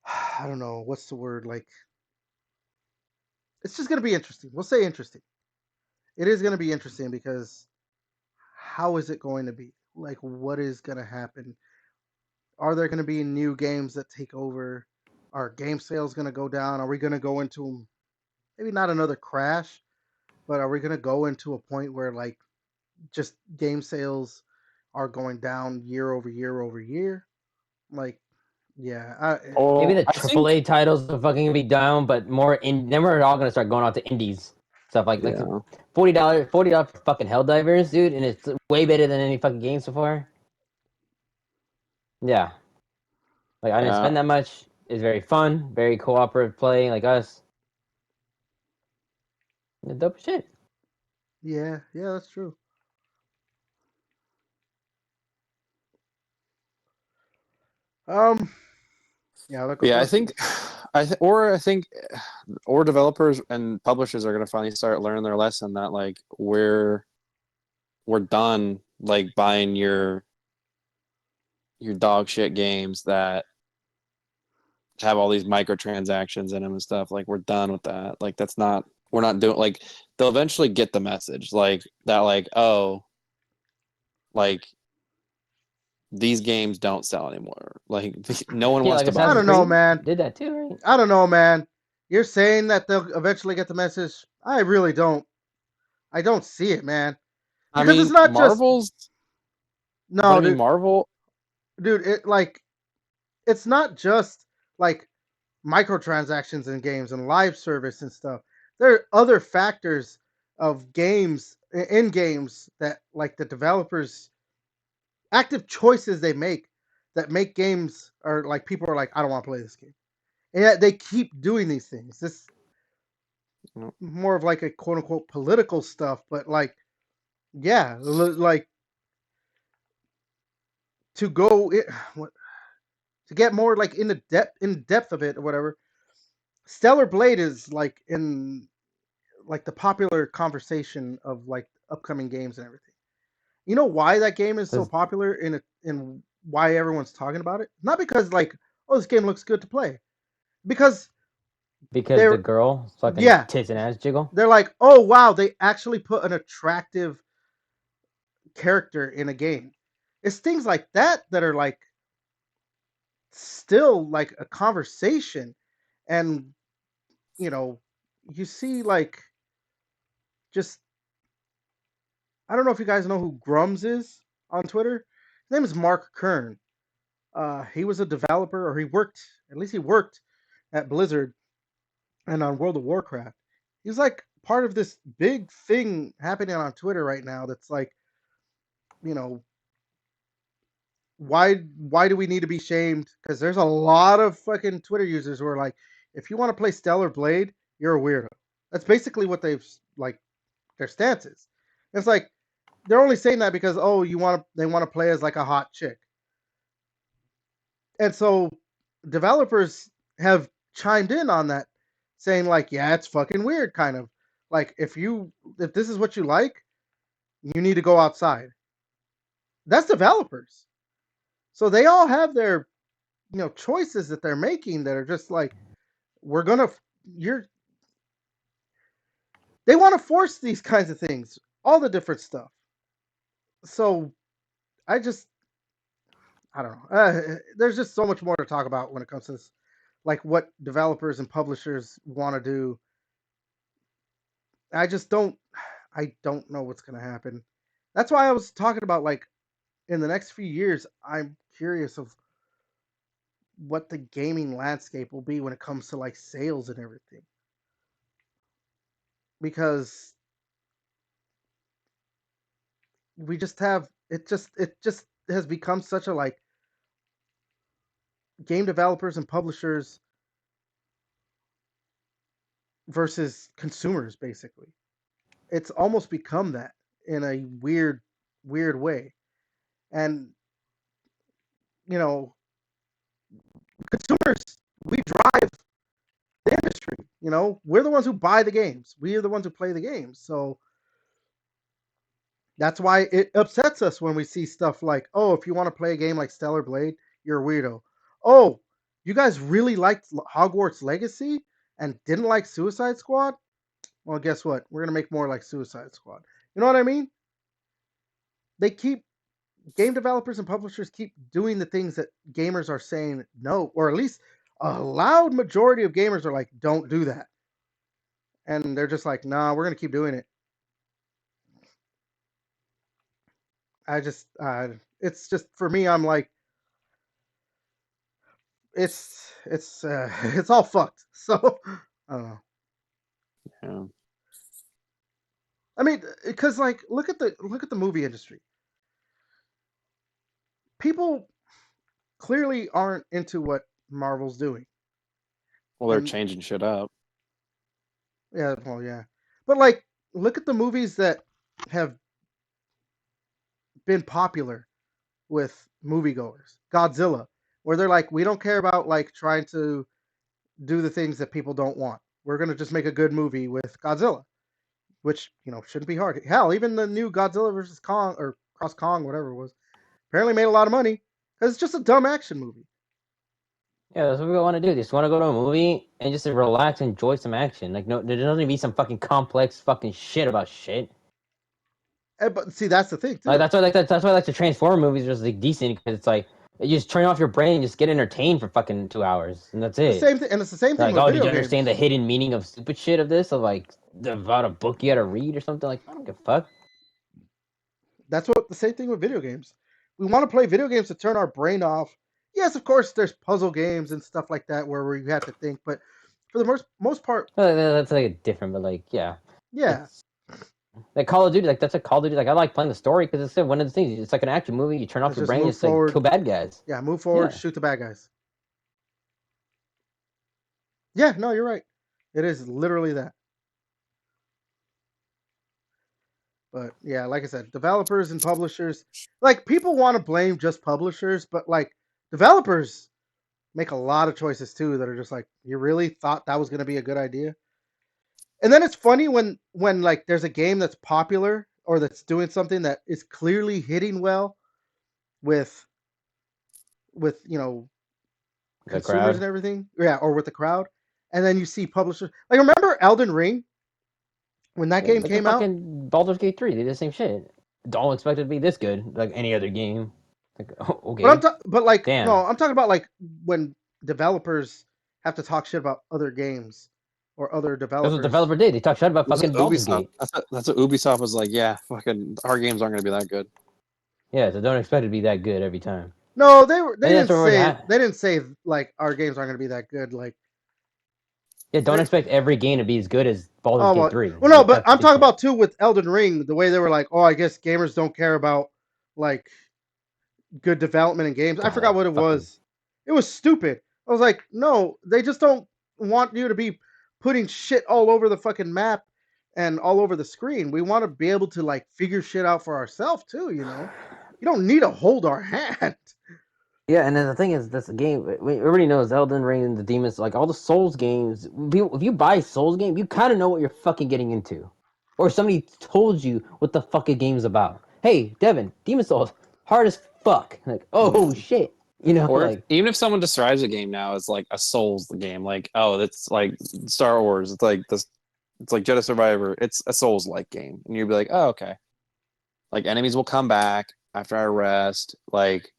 I don't know what's the word like. It's just gonna be interesting. We'll say interesting. It is gonna be interesting because how is it going to be? Like, what is gonna happen? Are there gonna be new games that take over? Are game sales gonna go down? Are we gonna go into maybe not another crash, but are we gonna go into a point where like just game sales are going down year over year over year? Like, yeah, Maybe Oh, the I think AAA titles are fucking gonna be down, but more in. Then we're all gonna start going out to indies stuff like yeah, $40 for fucking Helldivers, dude, and it's way better than any fucking game so far. Yeah, like I didn't yeah, spend that much. It's very fun, very cooperative play, like us. Yeah, dope shit. yeah, that's true. Um, yeah, yeah. I let's think, I think, or developers and publishers are gonna finally start learning their lesson that like we're done like buying your dog shit games that have all these microtransactions in them and stuff. Like we're done with that. Like that's not we're not doing like they'll eventually get the message like that like oh like these games don't sell anymore. Like no one Yeah, wants like to buy I Assassin's don't these. know, Creed man. did that too, right? I don't know, man. You're saying that they'll eventually get the message. I really don't. I don't see it, man. I Because it's mean not just Marvel's but no, I mean dude. Marvel Dude, it's not just like microtransactions in games and live service and stuff. There are other factors of games in games that like the developers active choices they make that make games are like people are like I don't want to play this game. And yet they keep doing these things. This more of like a quote unquote political stuff, but like yeah, like to go what, to get more like in depth of it or whatever. Stellar Blade is like in like the popular conversation of like upcoming games and everything. You know why that game is so Does popular in why everyone's talking about it? Not because like oh this game looks good to play. Because because the they're girl fucking yeah, tits and ass jiggle. they're like, "Oh wow, they actually put an attractive character in a game." It's things like that that are like still like a conversation and you know, you see like just I don't know if you guys know who Grums is on Twitter. His name is Mark Kern. He was a developer, or he worked, at least he worked at Blizzard and on World of Warcraft. He's like part of this big thing happening on Twitter right now that's like, you know, why do we need to be shamed? Because there's a lot of fucking Twitter users who are like, if you want to play Stellar Blade, you're a weirdo. That's basically what they've like their stance is. It's like they're only saying that because oh they want to play as like a hot chick. And so developers have chimed in on that, saying like, yeah, it's fucking weird, kind of like if this is what you like, you need to go outside. That's developers, so they all have their choices that they're making that are just like we're gonna you're they want to force these kinds of things, all the different stuff. So I just I don't know. There's just so much more to talk about when it comes to this, like what developers and publishers want to do I just don't. I don't know what's gonna happen. That's why I was talking about like in the next few years. I'm curious of what the gaming landscape will be when it comes to like sales and everything, because we just have it just has become such a like game developers and publishers versus consumers basically. It's almost become that in a weird way. And you know, consumers, we drive the industry. We're the ones who buy the games. We are the ones who play the games. So that's why it upsets us when we see stuff like, oh, if you want to play a game like Stellar Blade, you're a weirdo. Oh, you guys really liked Hogwarts Legacy and didn't like Suicide Squad? Well, guess what? We're gonna make more like Suicide Squad. You know what I mean? They keep game developers and publishers keep doing the things that gamers are saying no, or at least a loud majority of gamers are like, don't do that. And they're just like, nah, we're gonna keep doing it. It's just for me. I'm like, it's all fucked. So I don't know. Yeah. I mean, because like, look at the movie industry. People clearly aren't into what Marvel's doing, Well, they're and changing shit up. yeah, well, yeah, but like, look at the movies that have been popular with moviegoers. Godzilla, where they're like, we don't care about like trying to do the things that people don't want. We're gonna just make a good movie with Godzilla, which shouldn't be hard. Hell, even the new Godzilla versus Kong or Cross Kong, whatever it was, apparently made a lot of money because it's just a dumb action movie. Yeah, that's what we want to do. They just want to go to a movie and just relax, and enjoy some action. Like, no, there doesn't need to be some fucking complex fucking shit about shit. But see, that's the thing Like, too. that's why like the Transformer movies are just like decent, because it's like you just turn off your brain and just get entertained for fucking 2 hours, and that's The it. same thing, and it's the same thing Like, with oh, did video you understand the games. hidden meaning of stupid shit of this? Of like about a book you had to read or something? Like, I don't give a fuck. That's what the same thing with video games. We want to play video games to turn our brain off. Yes, of course, there's puzzle games and stuff like that where we have to think, but for the most part, That's like a different, but like, yeah, yeah, it's like Call of Duty. Like, that's a Call of Duty. Like, I like playing the story because it's one of the things. It's like an action movie. You turn off let's your just brain, move just like forward. kill bad guys. Yeah, move forward, Yeah. shoot the bad guys. Yeah, no, you're right. It is literally that. But yeah, like I said, developers and publishers, like people want to blame just publishers, but like developers make a lot of choices too that are just like, you really thought that was going to be a good idea? And then it's funny when like there's a game that's popular or that's doing something that is clearly hitting well with with The consumers crowd. and everything, yeah, or with the crowd, and then you see publishers like, remember Elden Ring when that Yeah, game look at came out? fucking Baldur's Gate 3. They did the same shit. Don't expect it to be this good, like any other game. Like, oh, okay, But like, no, damn. I'm talking about like when developers have to talk shit about other games or other That's what the developers. developer did. They talked shit about It was like fucking Baldur's Ubisoft. Gate. That's what Ubisoft was like. Yeah, fucking our games aren't gonna be that good. Yeah, so don't expect it to be that good every time. No, they And that's didn't what we're say at. like our games aren't going to be that good. Like, Yeah, don't they, expect every game to be as good as Baldur's oh Gate well, 3. well no, Like, but that's I'm talking different. about too with Elden Ring, the way they were like, oh, I guess gamers don't care about like good development in games. I God, forgot that what it fucking. was. It was stupid. I was like, no, they just don't want you to be putting shit all over the fucking map and all over the screen. We want to be able to like figure shit out for ourselves too. You don't need to hold our hand. Yeah, and then the thing is, this game, everybody knows Elden Ring and the Demons, like all the Souls games. If you buy a Souls game, you kind of know what you're fucking getting into. Or somebody told you what the fuck a game's about. Hey, Devin, Demon Souls, hard as fuck. Like, oh shit. Or Like, even if someone describes a game now as like a Souls game, like oh, that's like Star Wars. It's like this. It's like Jedi Survivor. It's a Souls like game, and you'd be like, oh okay. Like enemies will come back after I rest. Like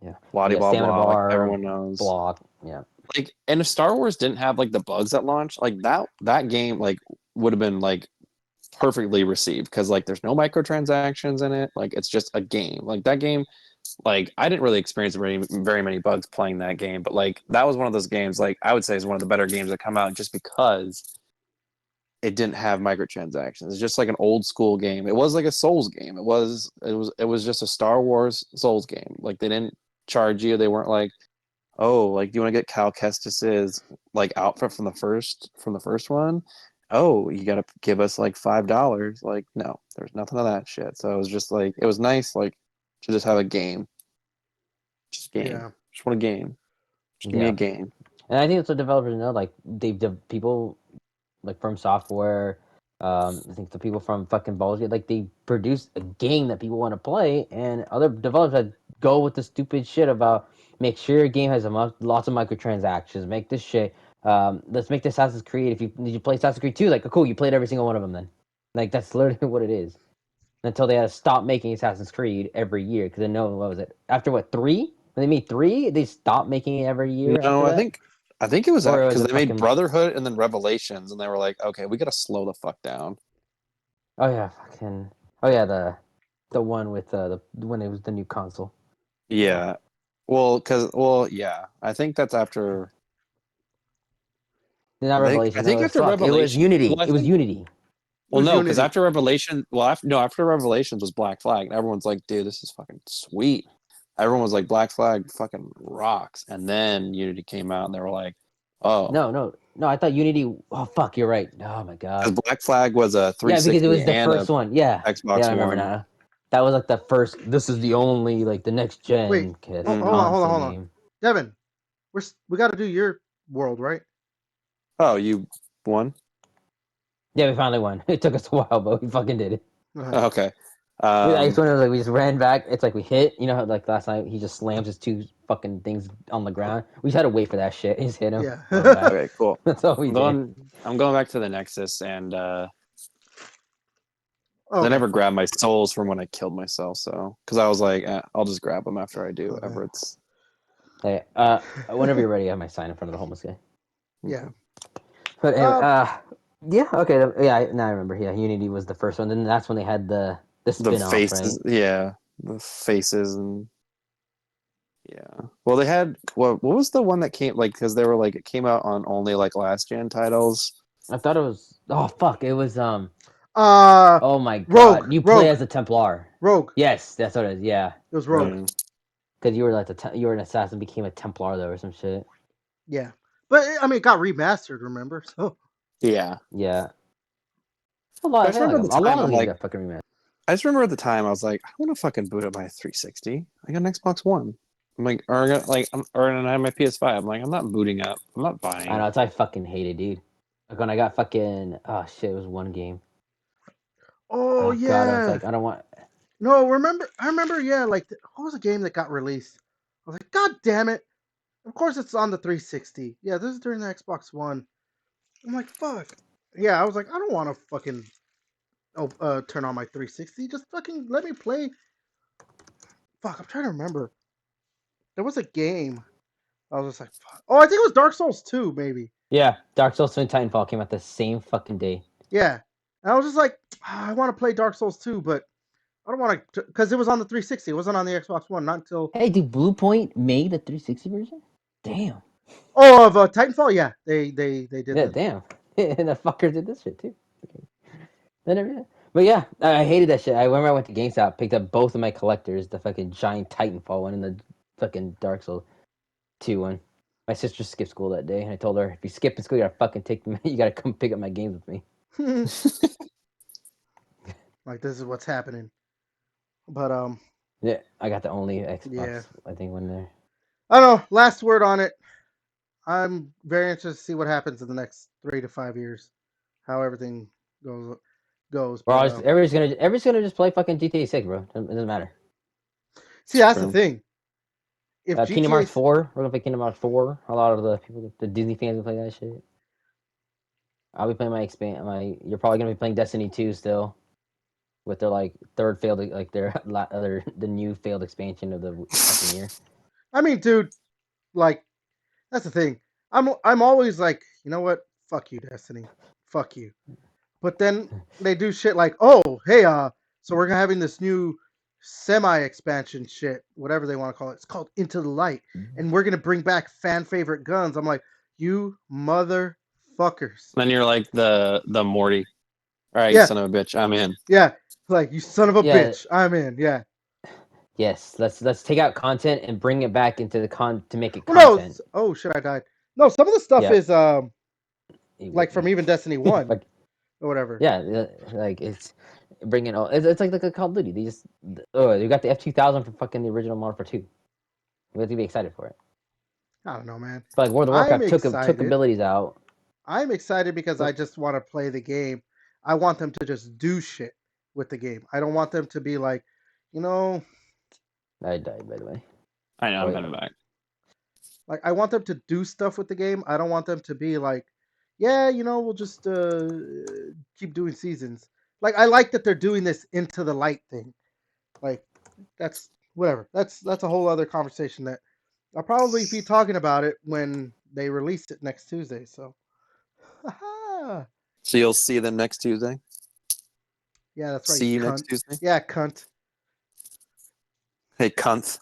yeah. blah Yeah, blah stamina blah. Like bar, everyone knows. block. Yeah. Like and if Star Wars didn't have like the bugs at launch, like that game like would have been like perfectly received because like there's no microtransactions in it. Like it's just a game. Like that game, like I didn't really experience very many bugs playing that game, but like that was one of those games. Like I would say is one of the better games that come out just because it didn't have microtransactions. It's just like an old school game. It was like a Souls game. It was just a Star Wars Souls game. Like they didn't charge you. They weren't like, oh, like do you want to get Cal Kestis's like outfit from the first one? Oh, you gotta give us like $5. Like, no, there's nothing of that shit. So it was just like it was nice, like to just have a game. Just a game. Yeah. Just want a game. Just give me a game. And I think that's what developers know. Like people like from software. I think the people from fucking Baldur's Gate, like they produce a game that people want to play, and other developers that go with the stupid shit about make sure your game has lots of microtransactions. Make this shit. Let's make this Assassin's Creed. If you did you play Assassin's Creed 2, like cool, you played every single one of them then. Like that's literally what it is. Until they had to stop making Assassin's Creed every year because they know what was it after what 3? When they made 3, they stopped making it every year No, after that. I think it was Or was because it they made fucking? Brotherhood and then Revelations, and they were like, okay, we gotta slow the fuck down. Oh yeah, fucking. Oh yeah, the one with the when it was the new console. Yeah. Yeah. I think that's after. Not I Revelation. It think was after fuck. It was Revelation. Unity. Well, I It was think. Unity. Well, Who's no, because Unity? after Revelation, after Revelations was Black Flag, and everyone's like, dude, this is fucking sweet. Everyone was like, Black Flag fucking rocks. And then Unity came out, and they were like, oh, No. I thought Unity. Oh fuck, you're right. Oh my god. because Black Flag was a Yeah, because it 360 was the and a first one. Yeah, Xbox yeah, I remember One. now. That was like the first. This is the only like the next Wait, gen hold on, console hold on. game. Devin, we got to do your world, right? Oh, you won? Yeah, we finally won. It took us a while, but we fucking did it. Uh-huh. Okay. I just went like we just ran back. It's like we hit. You know how like last night he just slams his two fucking things on the ground. We just had to wait for that shit. He just hit him. Yeah. Run back. Okay, cool. That's all we did. I'm going back to the Nexus, and I Okay. never grabbed my souls from when I killed myself. So, because I was like, I'll just grab them after I do Okay. Everett's. Hey, whenever you're ready, I have my sign in front of the homeless guy. Yeah. But yeah, okay, yeah. Now I remember. Yeah, Unity was the first one. Then that's when they had the The spin-off, faces, right? yeah, the faces, and yeah. Well, they had what was the one that came like because they were like it came out on only like last gen titles. I thought it was. Oh fuck! It was Uh, Oh my god! Rogue. You play Rogue. as a Templar. Rogue. Yes, that's what it is. Yeah, It was Rogue. because you were like you were an assassin, became a Templar though, or some shit. Yeah. But I mean, it got remastered. Remember? So. Yeah. Yeah. A I lot, just remember a at the lot time of I'm games like, got fucking remastered. I just remember at the time I was like, I want to fucking boot up my 360. I got an Xbox One. I'm like, or I got like, or and I have my PS5. I'm like, I'm not booting up. I'm not buying. I know. It's I fucking hated, dude. Like when I got fucking oh shit, it was one game. Oh yeah. God, I was like, I don't want. No, I remember. Yeah, like what was a game that got released? I was like, God damn it! Of course, it's on the 360. Yeah, this is during the Xbox One. I'm like, fuck. Yeah, I was like, I don't want to fucking turn on my 360. Just fucking let me play. Fuck, I'm trying to remember. There was a game. I was just like, fuck. Oh, I think it was Dark Souls 2, maybe. Yeah, Dark Souls and Titanfall came out the same fucking day. Yeah. And I was just like, I want to play Dark Souls 2, but I don't want to, because it was on the 360. It wasn't on the Xbox One, not until. Hey, did Blue Point made the 360 version? Damn. Oh, of Titanfall? Yeah, they did Yeah, that. damn. And the fucker did this shit too. Okay. But yeah, I hated that shit. I remember I went to GameStop, picked up both of my collectors, the fucking giant Titanfall one and the fucking Dark Souls 2 one. My sister skipped school that day, and I told her, if you skip school, you gotta fucking you gotta come pick up my games with me. Like, this is what's happening. But, Yeah, I got the only Xbox, yeah. I think, one there. I don't know. Last word on it. I'm very interested to see what happens in the next 3 to 5 years. How everything goes. But, Everybody's gonna just play fucking GTA 6, bro. It doesn't matter. see, that's the thing. If Kingdom GTA Hearts 4, we're gonna play Kingdom Hearts 4. A lot of the people, the Disney fans, will play that shit. I'll be playing You're probably gonna be playing Destiny 2 still, with their like third failed, like their other the new failed expansion of the fucking year. I mean, dude, like, that's the thing. I'm always like, you know what? Fuck you, Destiny. Fuck you. But then they do shit like, oh, hey, so we're having this new semi-expansion shit, whatever they want to call it. It's called Into the Light, and we're gonna bring back fan favorite guns. I'm like, you motherfuckers. Then you're like the Morty. All right, Yeah, son of a bitch, I'm in. yeah. Like, you son of a Yeah. bitch. I'm in. Yeah. Yes, let's take out content and bring it back into the to make it Well, no. content. Oh shit, I died. No, some of the stuff Yep. is like from even Destiny 1 Like, or whatever. yeah, like it's bringing all. It's like a Call of Duty. They just you got the F2000 for fucking the original Modern Warfare 2. We have to be excited for it. I don't know, man. But like World of I'm Warcraft took excited. abilities out. I'm excited because I just want to play the game. I want them to just do shit with the game. I don't want them to be like, you know, I died, by the way. I know, I'm Wait. coming back. like I want them to do stuff with the game. I don't want them to be like, yeah, you know, we'll just keep doing seasons. Like I like that they're doing this Into the Light thing. Like that's whatever. That's a whole other conversation that I'll probably be talking about it when they release it next Tuesday. So, So you'll see them next Tuesday. yeah, that's right. See you cunt. next Tuesday. Yeah, cunt. Hey, cunt.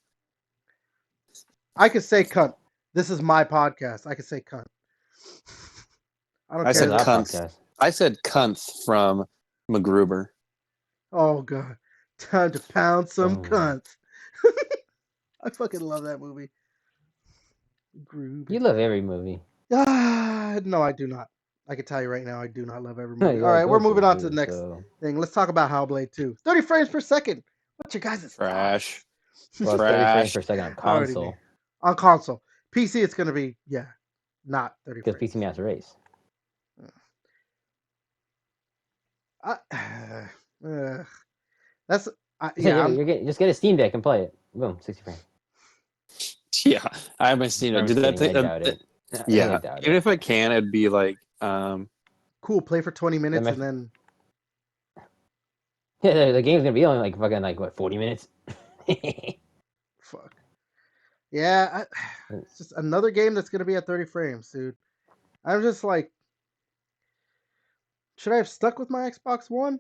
I could say cunt. This is my podcast. I could say cunt. I don't I care. said Our cunt. podcast. I said cunt from MacGruber. Oh god, time to pound some Oh. cunts. I fucking love that movie. Groovy. You love every movie. No, I do not. I can tell you right now, I do not love every movie. You All right, like we're us, moving on to dude, the next so. thing. Let's talk about Hellblade 2. 30 frames per second. What's your guys' Trash. Well, 30 frames Trash. per second on Already console. knew. On console. PC, it's going to be, not 30 Because frames. PC Master Race. That's, Yeah, just get a Steam Deck and play it. Boom, 60 frames. Yeah, I haven't seen it. I'm Did just that kidding. thing? I doubt it. I Yeah, doubt even it. if I can, it'd be like, cool. Play for 20 minutes my- and then Yeah, the game's gonna be only like fucking like what 40 minutes. fuck. Yeah, it's just another game that's gonna be at 30 frames, dude. I'm just like, should I have stuck with my Xbox One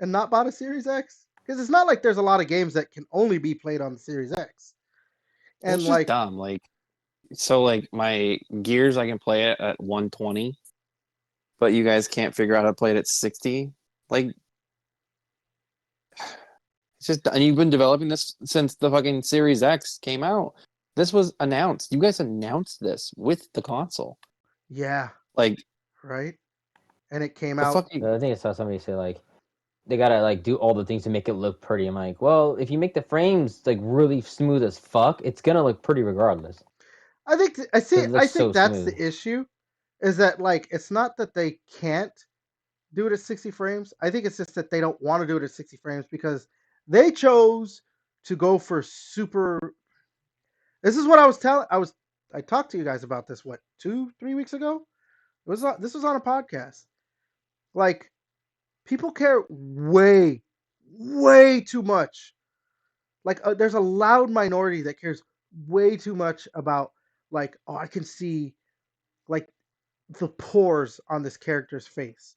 and not bought a Series X? Because it's not like there's a lot of games that can only be played on the Series X. And it's just dumb. Like, so like my Gears, I can play it at 120, but you guys can't figure out how to play it at 60. Like, it's just, and you've been developing this since the fucking Series X came out. This was announced. You guys announced this with the console. yeah, Like, right. And it came the out. fucking I think I saw somebody say like they gotta like do all the things to make it look pretty. I'm like, well, if you make the frames like really smooth as fuck, it's gonna look pretty regardless. I think I see. 'Cause it I looks think so that's smooth. the issue, is that like it's not that they can't do it at 60 frames. I think it's just that they don't want to do it at 60 frames because they chose to go for super. This is what I was telling. I talked to you guys about this. What 2-3 weeks ago? This was on a podcast. Like people care way, way too much. Like there's a loud minority that cares way too much about like, oh, I can see like the pores on this character's face.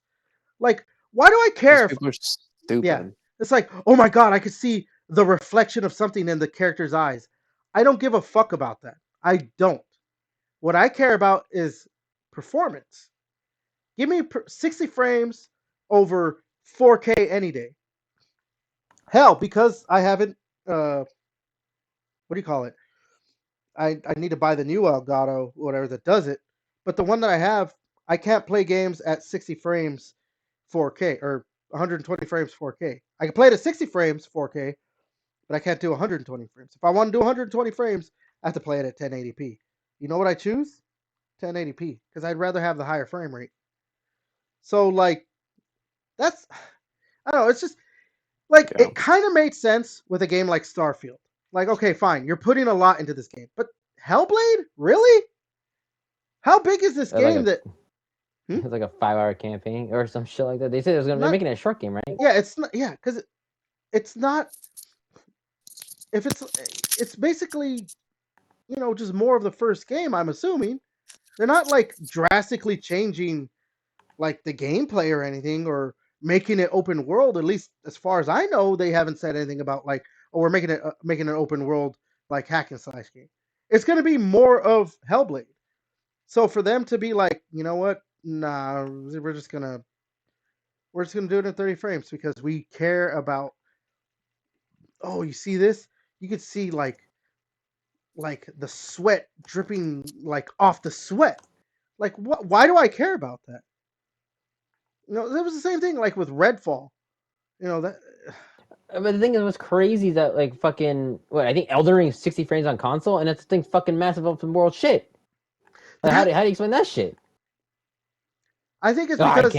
Like, why do I care if people are stupid. yeah, it's like, oh my god, I could see the reflection of something in the character's eyes. I don't give a fuck about that. I don't. What I care about is performance. Give me 60 frames over 4K any day. Hell, because I haven't what do you call it? I need to buy the new Elgato, whatever that does it. But the one that I have, I can't play games at 60 frames 4K or 120 frames 4K. I can play it at 60 frames 4K, but I can't do 120 frames. If I want to do 120 frames, I have to play it at 1080p. You know what I choose? 1080p, because I'd rather have the higher frame rate. So like, that's, I don't know. It's just like Yeah. it kind of made sense with a game like Starfield. Like, okay, fine, you're putting a lot into this game, but Hellblade, really? How big is this game that? It's like a 5-hour campaign or some shit like that. They said they're making it a short game, right? Yeah, it's not. Yeah, because it's not. If it's basically, just more of the first game. I'm assuming they're not like drastically changing like the gameplay or anything, or making it open world. At least as far as I know, they haven't said anything about like, oh, we're making an open world like hack and slash game. It's going to be more of Hellblade. So for them to be like, you know what, nah, we're just gonna do it in 30 frames because we care about. Oh, you see this? You could see like the sweat dripping like off the sweat. Like what? Why do I care about that? That was the same thing like with Redfall. That. But the thing is, what's crazy is that like fucking what I think Elden Ring is 60 frames on console, and that's thing fucking massive open world shit. Like, how do you explain that shit? I think it's Oh, because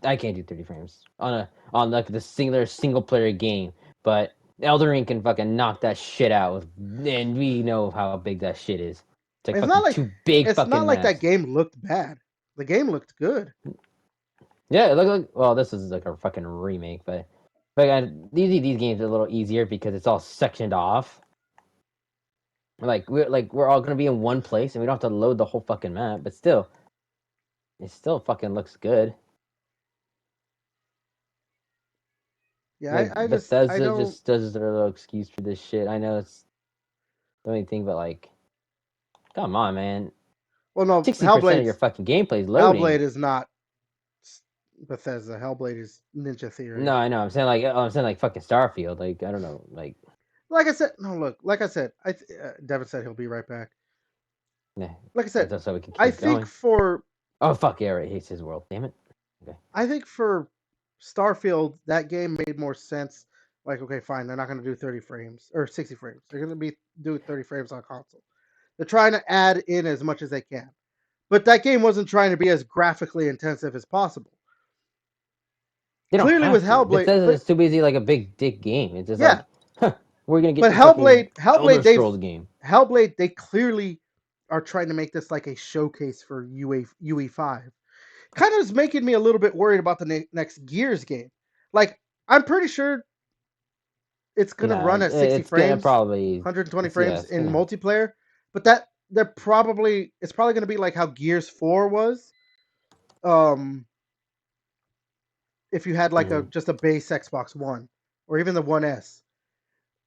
I can't do 30 frames on like the single player game, but Elden Ring can fucking knock that shit out with, and we know how big that shit is. It's like it's not fucking like two big it's not fucking like that maps. game looked bad. The game looked good. Yeah, it looked like well, this is like a fucking remake, but these games are a little easier because it's all sectioned off. We're all gonna be in one place and we don't have to load the whole fucking map, but still, it still fucking looks good. Yeah, Like I Bethesda don't. just does their little excuse for this shit. I know it's the only thing, but like, come on, man. Well, no, 60% of your fucking gameplay is loading. Hellblade is not Bethesda. Hellblade is Ninja No, Theory. I know. I'm saying like fucking Starfield. Like, I don't know. Like, Like I said, no, look, like I said, Devin said he'll be right back. nah, Like I said, that's so we can I keep think going. for Oh fuck yeah, right. Hates his world. Damn it. Okay. I think for Starfield, that game made more sense. Like, okay, fine, they're not going to do 30 frames or 60 frames. They're going to be do 30 frames on console. They're trying to add in as much as they can, but that game wasn't trying to be as graphically intensive as possible. They don't Clearly, with have to. Hellblade, Bethesda but is too busy like a big dick game. It's just yeah, like, huh, we're gonna get but this fucking Elder They've Scrolls game. Hellblade, they clearly are trying to make this like a showcase for UE5. Kind of is making me a little bit worried about the next Gears game. Like, I'm pretty sure it's gonna Nah, run at 60 it's gonna frames, probably 120 it's yeah, frames it's in gonna multiplayer, but it's probably gonna be like how Gears 4 was. Um, if you had like a mhm. just a base Xbox One or even the One S,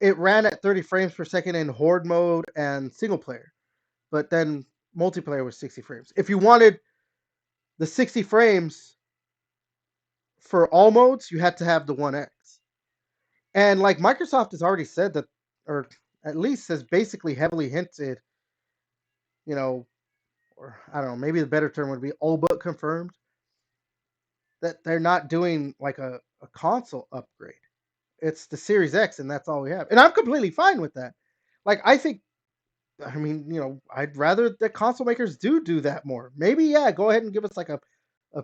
it ran at 30 frames per second in horde mode and single player, but then multiplayer was 60 frames. If you wanted the 60 frames for all modes, you had to have the One X. And like Microsoft has already said that, or at least has basically heavily hinted, you know, or I don't know, maybe the better term would be all but confirmed that they're not doing like a console upgrade. It's the Series X, and that's all we have. And I'm completely fine with that. Like, I mean, I'd rather the console makers do that more. Maybe, yeah, go ahead and give us like a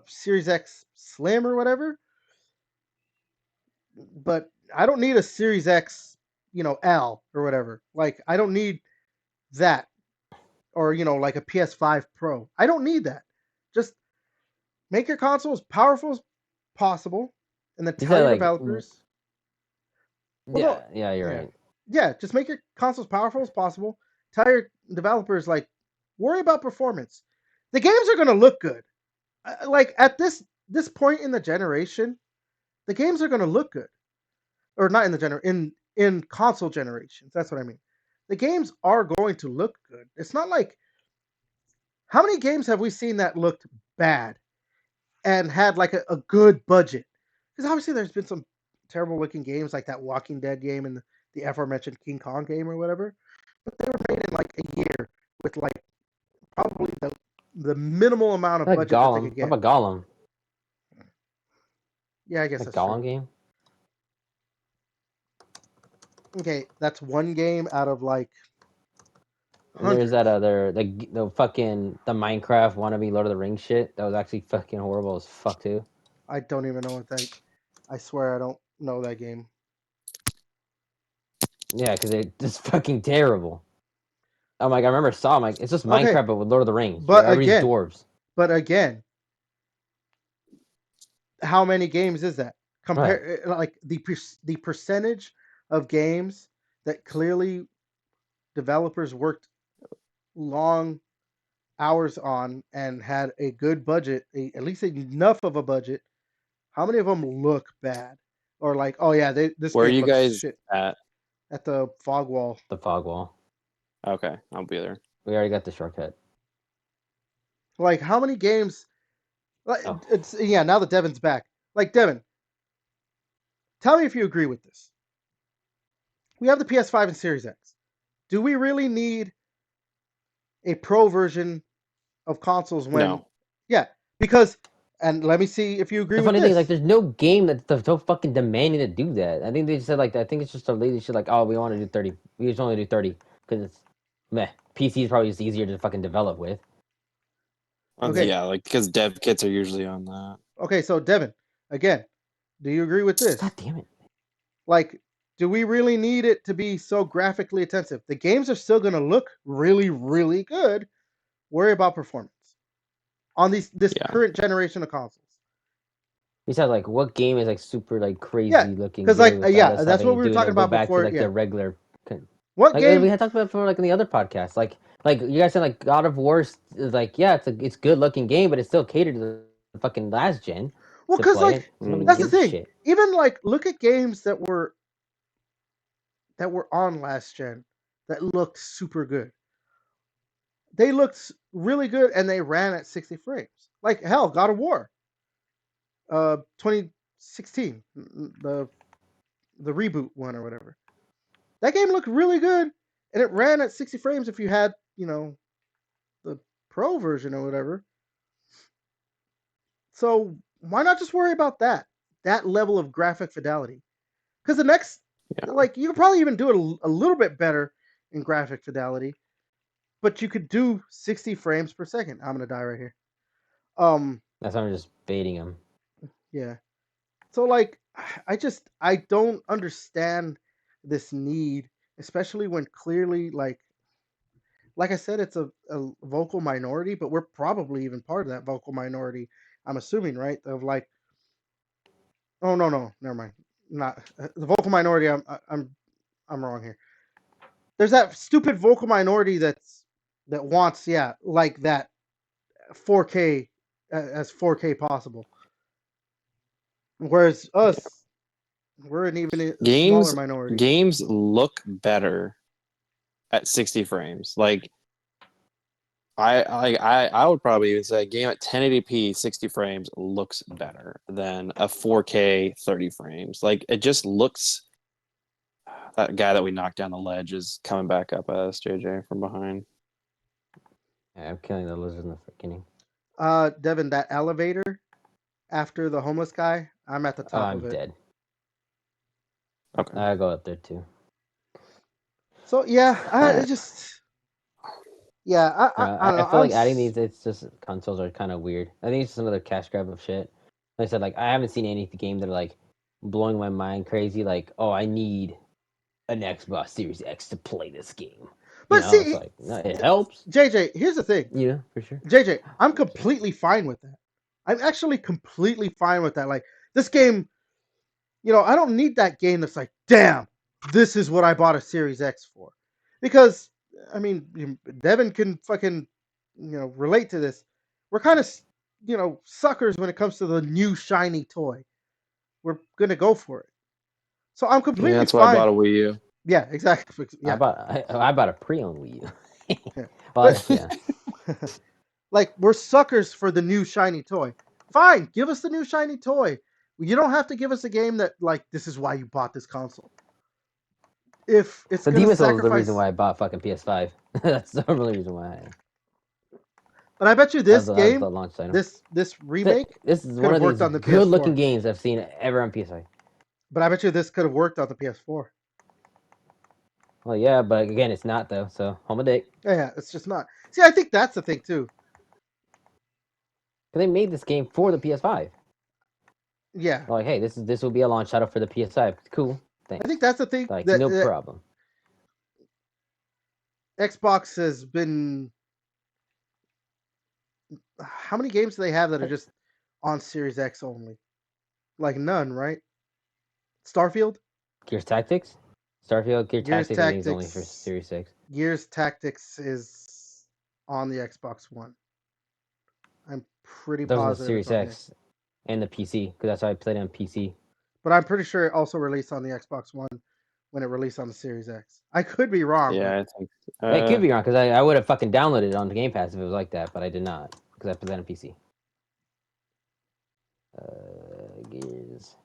Series X Slim or whatever. But I don't need a Series X, L or whatever. Like, I don't need that. Or, like a PS5 Pro. I don't need that. Just make your console as powerful as possible and then You tell said your like developers. Well, no, yeah, you're yeah. right. Yeah, just make your console as powerful as possible. Tell your developers, like, worry about performance. The games are going to look good. Like, at this point in the generation, the games are going to look good. Or not in the in console generations. That's what I mean. The games are going to look good. It's not like how many games have we seen that looked bad and had like a good budget? Because obviously there's been some terrible looking games like that Walking Dead game and the aforementioned King Kong game or whatever, but they were made in like a year with like probably the minimal amount of Like budget that they could Gollum. What get. about Gollum? Yeah, I guess Like that's true. Gollum game? Okay, that's one game out of like And there's hundreds. that other the fucking the Minecraft wannabe Lord of the Rings shit that was actually fucking horrible as fuck too. I don't even know what that. I swear I don't know that game. Yeah, because it's just fucking terrible. I'm like, I remember saw I'm like, it's just Okay, Minecraft but with Lord of the Rings. but Everybody's again, dwarves. but again, how many games is that? Right. Compare like the percentage of games that clearly developers worked long hours on and had a good budget, at least enough of a budget, how many of them look bad? Or like, oh yeah, this Where are game you looks guys shit at? at the fog wall. The fog wall. Okay, I'll be there. We already got the shortcut. Like, how many games? Like, Oh. it's yeah. Now that Devin's back, like Devin, tell me if you agree with this. We have the PS5 and Series X. Do we really need a pro version of consoles when? No. Yeah, because and let me see if you agree The with funny thing is, this. like, there's no game that's so fucking demanding to do that. I think they just said, like, I think it's just a lazy shit, like, oh, we want to do 30. We just only do 30 because it's meh. PC is probably just easier to fucking develop with. Okay. Yeah, like because dev kits are usually on that. Okay, so Devin, again, do you agree with this? God damn it. Like, do we really need it to be so graphically intensive? The games are still going to look really, really good. Worry about performance on this Yeah. current generation of consoles. Besides, like, what game is like super like crazy Yeah, looking? because good like without yeah, us that's having what to we were do talking to go about back before. to like Yeah, the regular. what Like game? we had talked about before, like in the other podcast. Like you guys said, like God of War is like, yeah, it's good looking game, but it's still catered to the fucking last gen Well, to because play like it. So nobody that's the gives a thing. shit. Even like look at games that were on last gen that looked super good. They looked really good and they ran at 60 frames. Like hell, God of War, 2016, the reboot one or whatever. That game looked really good and it ran at 60 frames if you had the pro version or whatever. So why not just worry about that level of graphic fidelity? Because the next, like, you could probably even do it a little bit better in graphic fidelity, but you could do 60 frames per second. I'm gonna die right here. That's why I'm just baiting him. Yeah. So like, I don't understand this need, especially when clearly like I said, it's a vocal minority, but we're probably even part of that vocal minority. I'm assuming, right? Of like, oh no, never mind. Not the vocal minority. I'm wrong here. There's that stupid vocal minority that wants like that 4K as 4K possible. Whereas us, we're an even smaller minority. Games look better at 60 frames. Like I would probably even say a game at 1080p 60 frames looks better than a 4K 30 frames. Like it just looks. That guy that we knocked down the ledge is coming back up at us, JJ, from behind. Yeah, I'm killing the lizard in the beginning. Devin, that elevator after the homeless guy, I'm at the top of it. I'm dead. Okay. I go up there too. So yeah, I just yeah, I don't know. I feel like adding these, it's just consoles are kind of weird. I think it's just another cash grab of shit. Like I said, like I haven't seen any game that are like blowing my mind crazy. Like, oh, I need an Xbox Series X to play this game. But see, it's like it helps. JJ, here's the thing. Yeah, for sure. JJ, I'm completely fine with that. I'm actually completely fine with that. Like this game, I don't need that game that's like, damn, this is what I bought a Series X for. Because I mean, Devin can fucking relate to this. We're kind of suckers when it comes to the new shiny toy. We're gonna go for it. So I'm completely that's why I fine. bought a Wii U. Yeah, exactly. Yeah. I bought a pre-owned Wii U. Yeah. Well, But yeah. like we're suckers for the new shiny toy. Fine, give us the new shiny toy. You don't have to give us a game that like this is why you bought this console. If it's So gonna Demon's Souls is the sacrifice, reason why I bought fucking PS5. That's the only reason why. but I bet you That this was game, the launch title. this remake, This is could one have of these worked on the good-looking PS4. games I've seen ever on PS5. But I bet you this could have worked on the PS4. Well, yeah, but again, it's not though. So home a dick. Yeah, it's just not. See, I think that's the thing too. Because they made this game for the PS5. Yeah, Like, hey, this will be a launch title for the PS5. Cool. Thanks. I think that's the thing Like, that no problem. Xbox has been. How many games do they have that are just on Series X only? Like none, right? Starfield? Gears Tactics? Starfield Gears Gears Tactics I think is only for Tactics. Series 6. Gears Tactics is on the Xbox One. I'm pretty Those are the positive it's Series on the X and the PC because that's how I played it on PC. but I'm pretty sure it also released on the Xbox One when it released on the Series X. I could be wrong, Yeah, but I think. It could be wrong because I would have fucking downloaded it on the Game Pass if it was like that, but I did not because I played that on PC. Gears.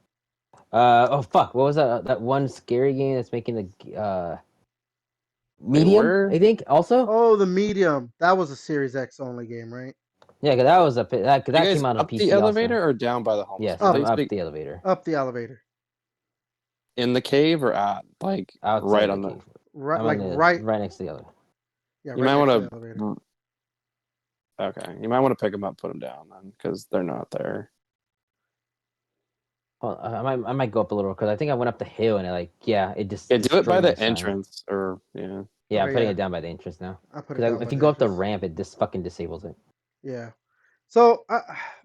Oh fuck! What was that one scary game that's making the Medium? where? I think also. oh, the Medium. That was a Series X only game, right? Yeah, because that was that You guys came out on up the PC elevator also. or down by the Yes, homestead? Up. I'm They up speak the elevator. Up the elevator. in the cave or at like Outside right the on the. cave. Right I'm like on the right right next to the other. yeah, You right might next to want the elevator. to. Okay, you might want to pick them up, put them down then, because they're not there. Well, I might go up a little because I think I went up the hill and it just Yeah, do it by destroyed my the sign. entrance or yeah. Yeah, I'm Okay, putting yeah. it down by the entrance now. I put it Because down by if you the go up the entrance. ramp, it just fucking disables it. Yeah. So,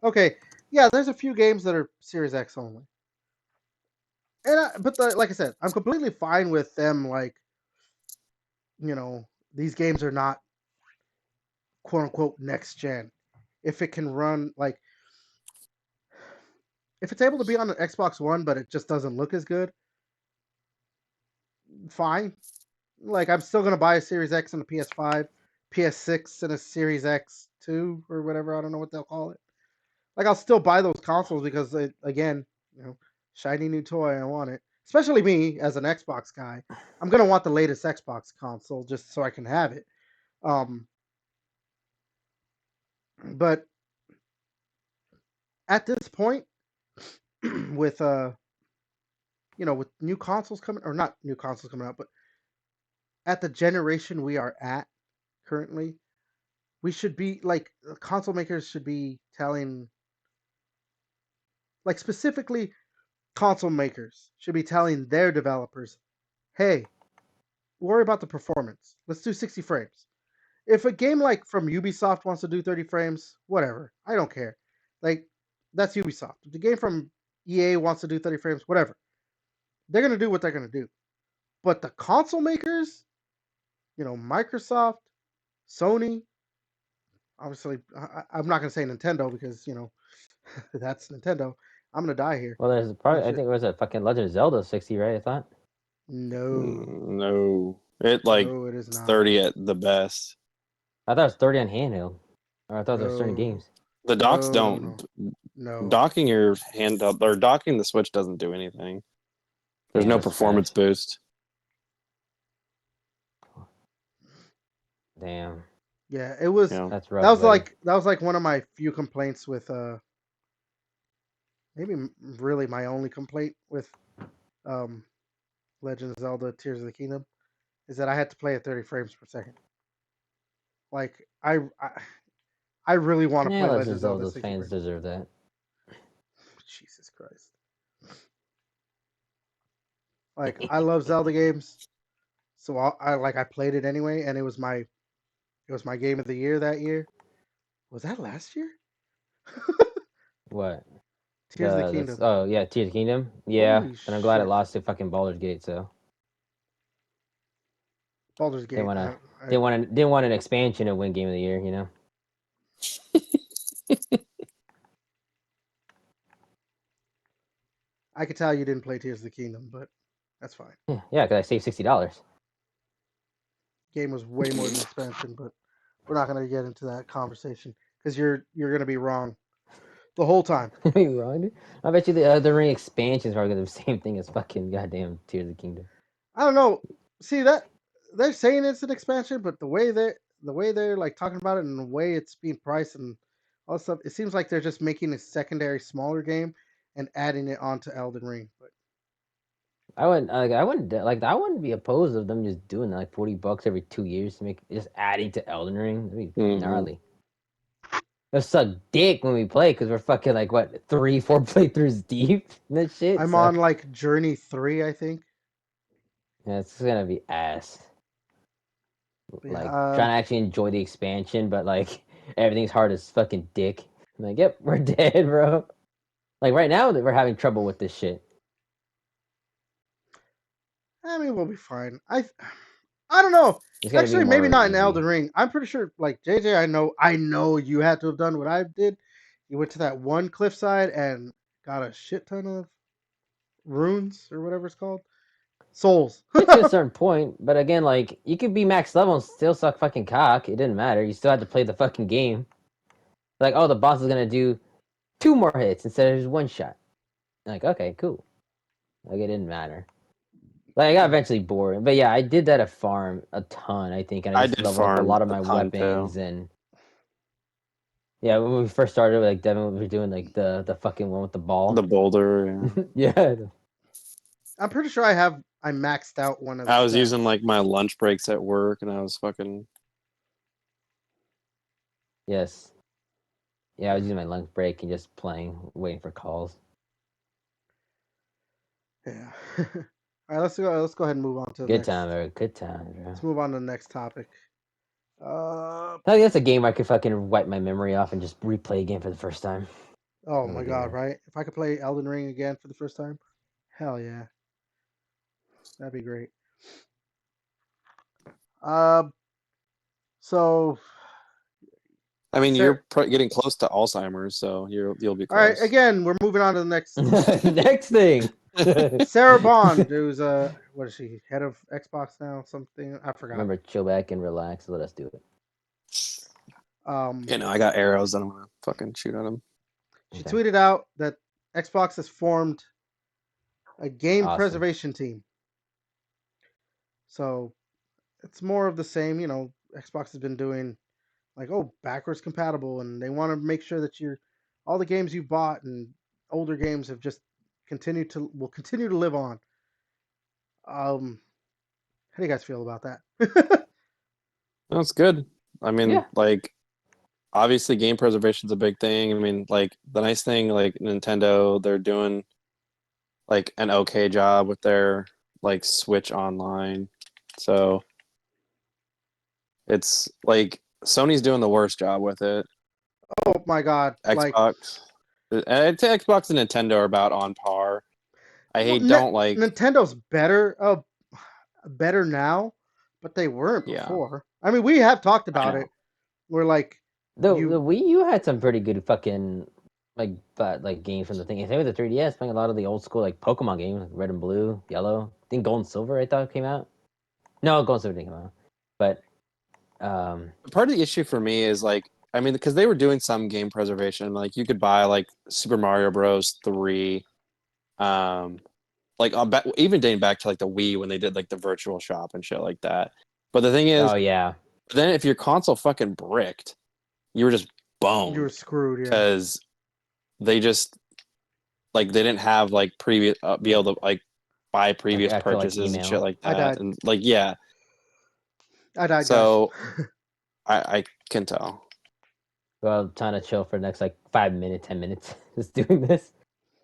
okay, yeah, there's a few games that are Series X only, and like I said, I'm completely fine with them. Like, these games are not quote unquote next gen. If it can run like, if it's able to be on an Xbox One, but it just doesn't look as good, fine. Like, I'm still gonna buy a Series X and a PS5, PS6 and a Series X2 or whatever. I don't know what they'll call it. Like, I'll still buy those consoles because again, shiny new toy. I want it. Especially me as an Xbox guy, I'm gonna want the latest Xbox console just so I can have it. But at this point, with with new consoles coming or not new consoles coming out, but at the generation we are at currently, we should be like console makers should be telling, like specifically console makers should be telling their developers, hey, worry about the performance. Let's do 60 frames. If a game like from Ubisoft wants to do 30 frames, whatever. I don't care. Like, that's Ubisoft. If the game from EA wants to do 30 frames, whatever. They're going to do what they're going to do. But the console makers, Microsoft, Sony, obviously, I'm not going to say Nintendo because, that's Nintendo. I'm going to die here. Well, there's probably, I think it was a fucking Legend of Zelda 60, right? I thought. No. No, it like No, it is not. 30 at the best. I thought it was 30 on handheld. Or I thought there were certain No. games. The docks No, don't. No. Docking your hand up or docking the Switch doesn't do anything. There's Damn, no that's performance trash. boost. Damn, Yeah, it was. Yeah. that's rough. That was buddy. like one of my few complaints with maybe really my only complaint with um Legend of Zelda Tears of the Kingdom is that I had to play at 30 frames per second. Like, I really want to Yeah, play Legend Legend of of Zelda Zelda's 60 fans frames. deserve that. Jesus Christ. Like, I love Zelda games, so I played it anyway, and it was my game of the year that year. Was that last year? What? Tears of the Kingdom. Oh yeah, Tears of the Kingdom. Yeah, Holy and I'm glad it shit. lost to fucking Baldur's Gate. So Baldur's they Gate. want to. Didn't want an expansion to win Game of the Year. You know. I could tell you didn't play Tears of the Kingdom, but that's fine. Yeah, because I saved $60. Game was way more than expansion, but we're not gonna get into that conversation because you're gonna be wrong the whole time. Are you wrong, dude? I bet you the Ring expansion is probably the same thing as fucking goddamn Tears of the Kingdom. I don't know. See that they're saying it's an expansion, but the way they're like talking about it and the way it's being priced and all that stuff, it seems like they're just making a secondary smaller game and adding it onto Elden Ring. But I wouldn't be opposed of them just doing like $40 every 2 years to make just adding to Elden Ring. That'd be gnarly. Let's suck dick when we play because we're fucking like what 3-4 playthroughs deep and that shit. I'm So on like Journey 3, I think. yeah, it's gonna be ass. But Like yeah, trying to actually enjoy the expansion, but like everything's hard as fucking dick. I'm like, yep, we're dead, bro. Like right now that we're having trouble with this shit. I mean, we'll be fine. I don't know. It's gotta be Actually, maybe more not in easy. Elden Ring. I'm pretty sure, like JJ, I know you had to have done what I did. You went to that one cliffside and got a shit ton of runes or whatever it's called, souls. Get to a certain point, but again, like you could be max level and still suck fucking cock. It didn't matter. You still had to play the fucking game. Like, oh, the boss is gonna do 2 more hits instead of just 1 shot. Like, okay, cool. Like it didn't matter. Like I got eventually bored, but yeah, I did that at farm a ton, I think, and I I just did leveled up a farm lot of a my ton weapons too. and yeah. When we first started, like Devin was doing like the fucking one with the The ball. boulder. Yeah. Yeah. I'm pretty sure I maxed out one of the I was using stats. like my lunch breaks at work, and I was fucking. Yes. Yeah, I was using my lunch break and just playing, waiting for calls. Yeah. All right, let's go. Let's go ahead and move on to the Good next. time, bro. Good time, bro. Let's move on to the next topic. I think that's a game where I could fucking wipe my memory off and just replay a game for the first time. Oh I my would do god, that. right? If I could play Elden Ring again for the first time, hell yeah, that'd be great. Uh, so I mean, Sarah, you're getting close to Alzheimer's, so you'll be all right, close. again, we're moving on to the next. Next thing. Sarah Bond, who's what is she? Head of Xbox now? Something I forgot. Remember, chill back and relax. Let us do it. Um, You know, I got arrows. I don't want to fucking shoot at them. she Okay. tweeted out that Xbox has formed a game Awesome. preservation team. So it's more of the same. Xbox has been doing like, oh, backwards compatible, and they want to make sure that all the games you bought and older games have just will continue to live on. How do you guys feel about that? That's good. I mean, Yeah. like, obviously, game preservation's a big thing. I mean, like, the nice thing, like Nintendo, they're doing like an okay job with their like Switch Online. So it's like Sony's doing the worst job with it. Oh my god, like, Xbox, I'd say Xbox and Nintendo are about on par. I well, hate don't like, Nintendo's better now, but they weren't yeah, before. I mean, we have talked I about know. it. We're like, The you Wii U had some pretty good fucking like games from the thing. And same with the 3DS, playing a lot of the old school like Pokemon games, like Red and Blue, Yellow. I think Gold and Silver I thought came out. No, Gold and Silver didn't come out. But Part of the issue for me is like, I mean, because they were doing some game preservation, like you could buy like Super Mario Bros. 3, um, like even dating back to like the Wii when they did like the virtual shop and shit like that. But the thing is, oh yeah. then if your console fucking bricked, you were just were boned screwed, yeah. because they just like they didn't have like previous be able to like buy Like previous actual like purchases and shit email. like I that, died. and like yeah, I died, guys. so I can tell. Well, trying to chill for the next like 5 minutes, 10 minutes, just doing this.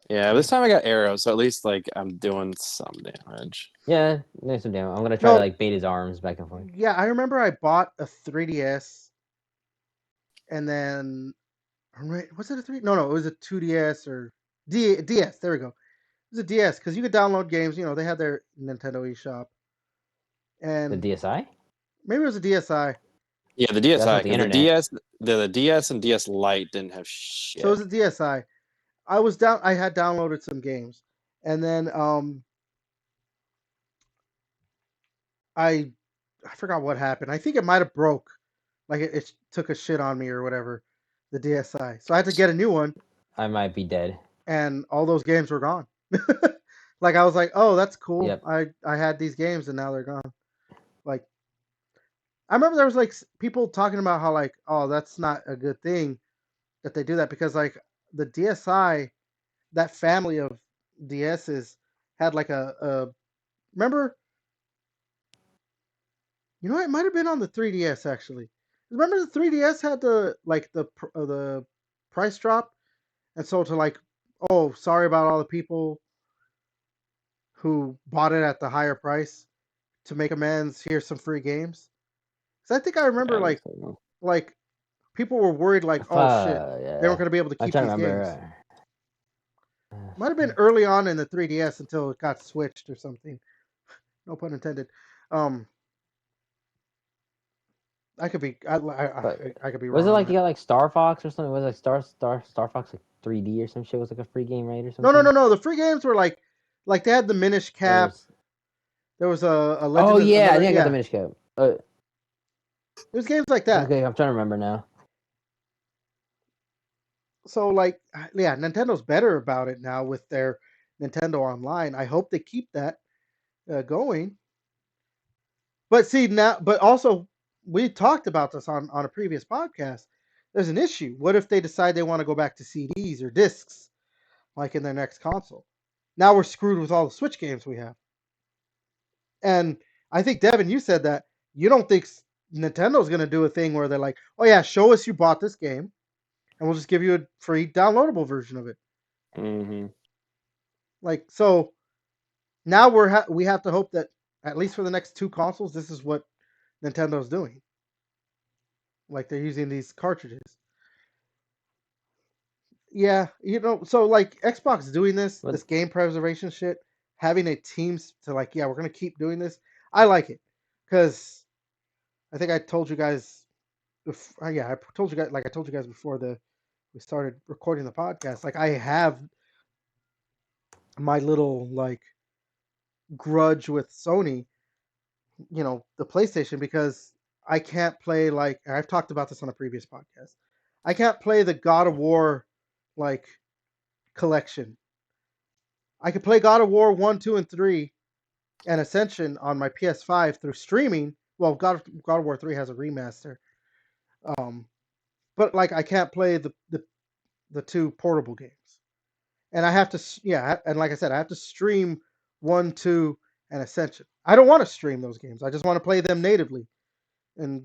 Yeah, this time I got arrows, so at least like I'm doing some damage. Yeah, nice some damage. I'm gonna try to No, like bait his arms back and forth. yeah, I remember I bought a 3DS, and then was it a 3? No, it was a 2DS or DS. There we go. It was a DS because you could download games. They had their Nintendo eShop, The and DSi? maybe it was a DSi. Yeah, the That's DSi not the because internet. the DS and DS Lite didn't have So it shit. was a DSi. I had downloaded some games, and then I forgot what happened. I think it might have broke, like it took a shit on me or whatever, the DSi. So I had to get a new one, I might be dead. and all those games were gone. Like I was like, oh, that's cool. Yep. I had these games and now they're gone. Like I remember there was like people talking about how like, oh, that's not a good thing that they do that because like the DSi, that family of DSs had like a remember, it might have been on the 3DS actually. Remember the 3DS had the price drop, and so to like, oh, sorry about all the people who bought it at the higher price to make amends. Here's some free games. Because I think I remember Yeah, like people were worried like, oh shit, they weren't Yeah. going to be able to I'm keep trying to these games. remember. Might have been early on in the 3DS until it got switched or something. No pun intended. Um, I could be. But I could be was wrong it on like you that. got like Star Fox or something? Was it like Star Fox like 3D or some shit? Was like a free game, right, or No, no, something? no, no. The free games were like they had the Minish Or Cap. was There was a oh Legend of yeah, I another. think I got the Yeah, Minish Cap. there's games like that. Okay, I'm trying to remember now. So like, yeah, Nintendo's better about it now with their Nintendo Online. I hope they keep that going. But see now, but also we talked about this on a previous podcast. There's an issue. What if they decide they want to go back to CDs or discs, like in their next console? Now we're screwed with all the Switch games we have. And I think Devin, you said that you don't think Nintendo's going to do a thing where they're like, "Oh yeah, show us you bought this game, and we'll just give you a free downloadable version of it." Mm-hmm. Like so, now we have to hope that at least for the next two consoles, this is what Nintendo's doing. Like they're using these cartridges. Yeah, so like Xbox doing this But game preservation shit, having a team to like, yeah, we're gonna keep doing this. I like it because I think I told you guys, yeah, I told you guys like I told you guys before we started recording the podcast. Like I have my little like grudge with Sony, the PlayStation because I can't play like I've talked about this on a previous podcast. I can't play the God of War like collection. I could play God of War 1, 2, and 3 and Ascension on my PS5 through streaming. Well, God of War 3 has a remaster. Um, but like I can't play the two portable games. And I have to, yeah, and like I said, I have to stream 1, 2, and Ascension. I don't want to stream those games. I just want to play them natively. And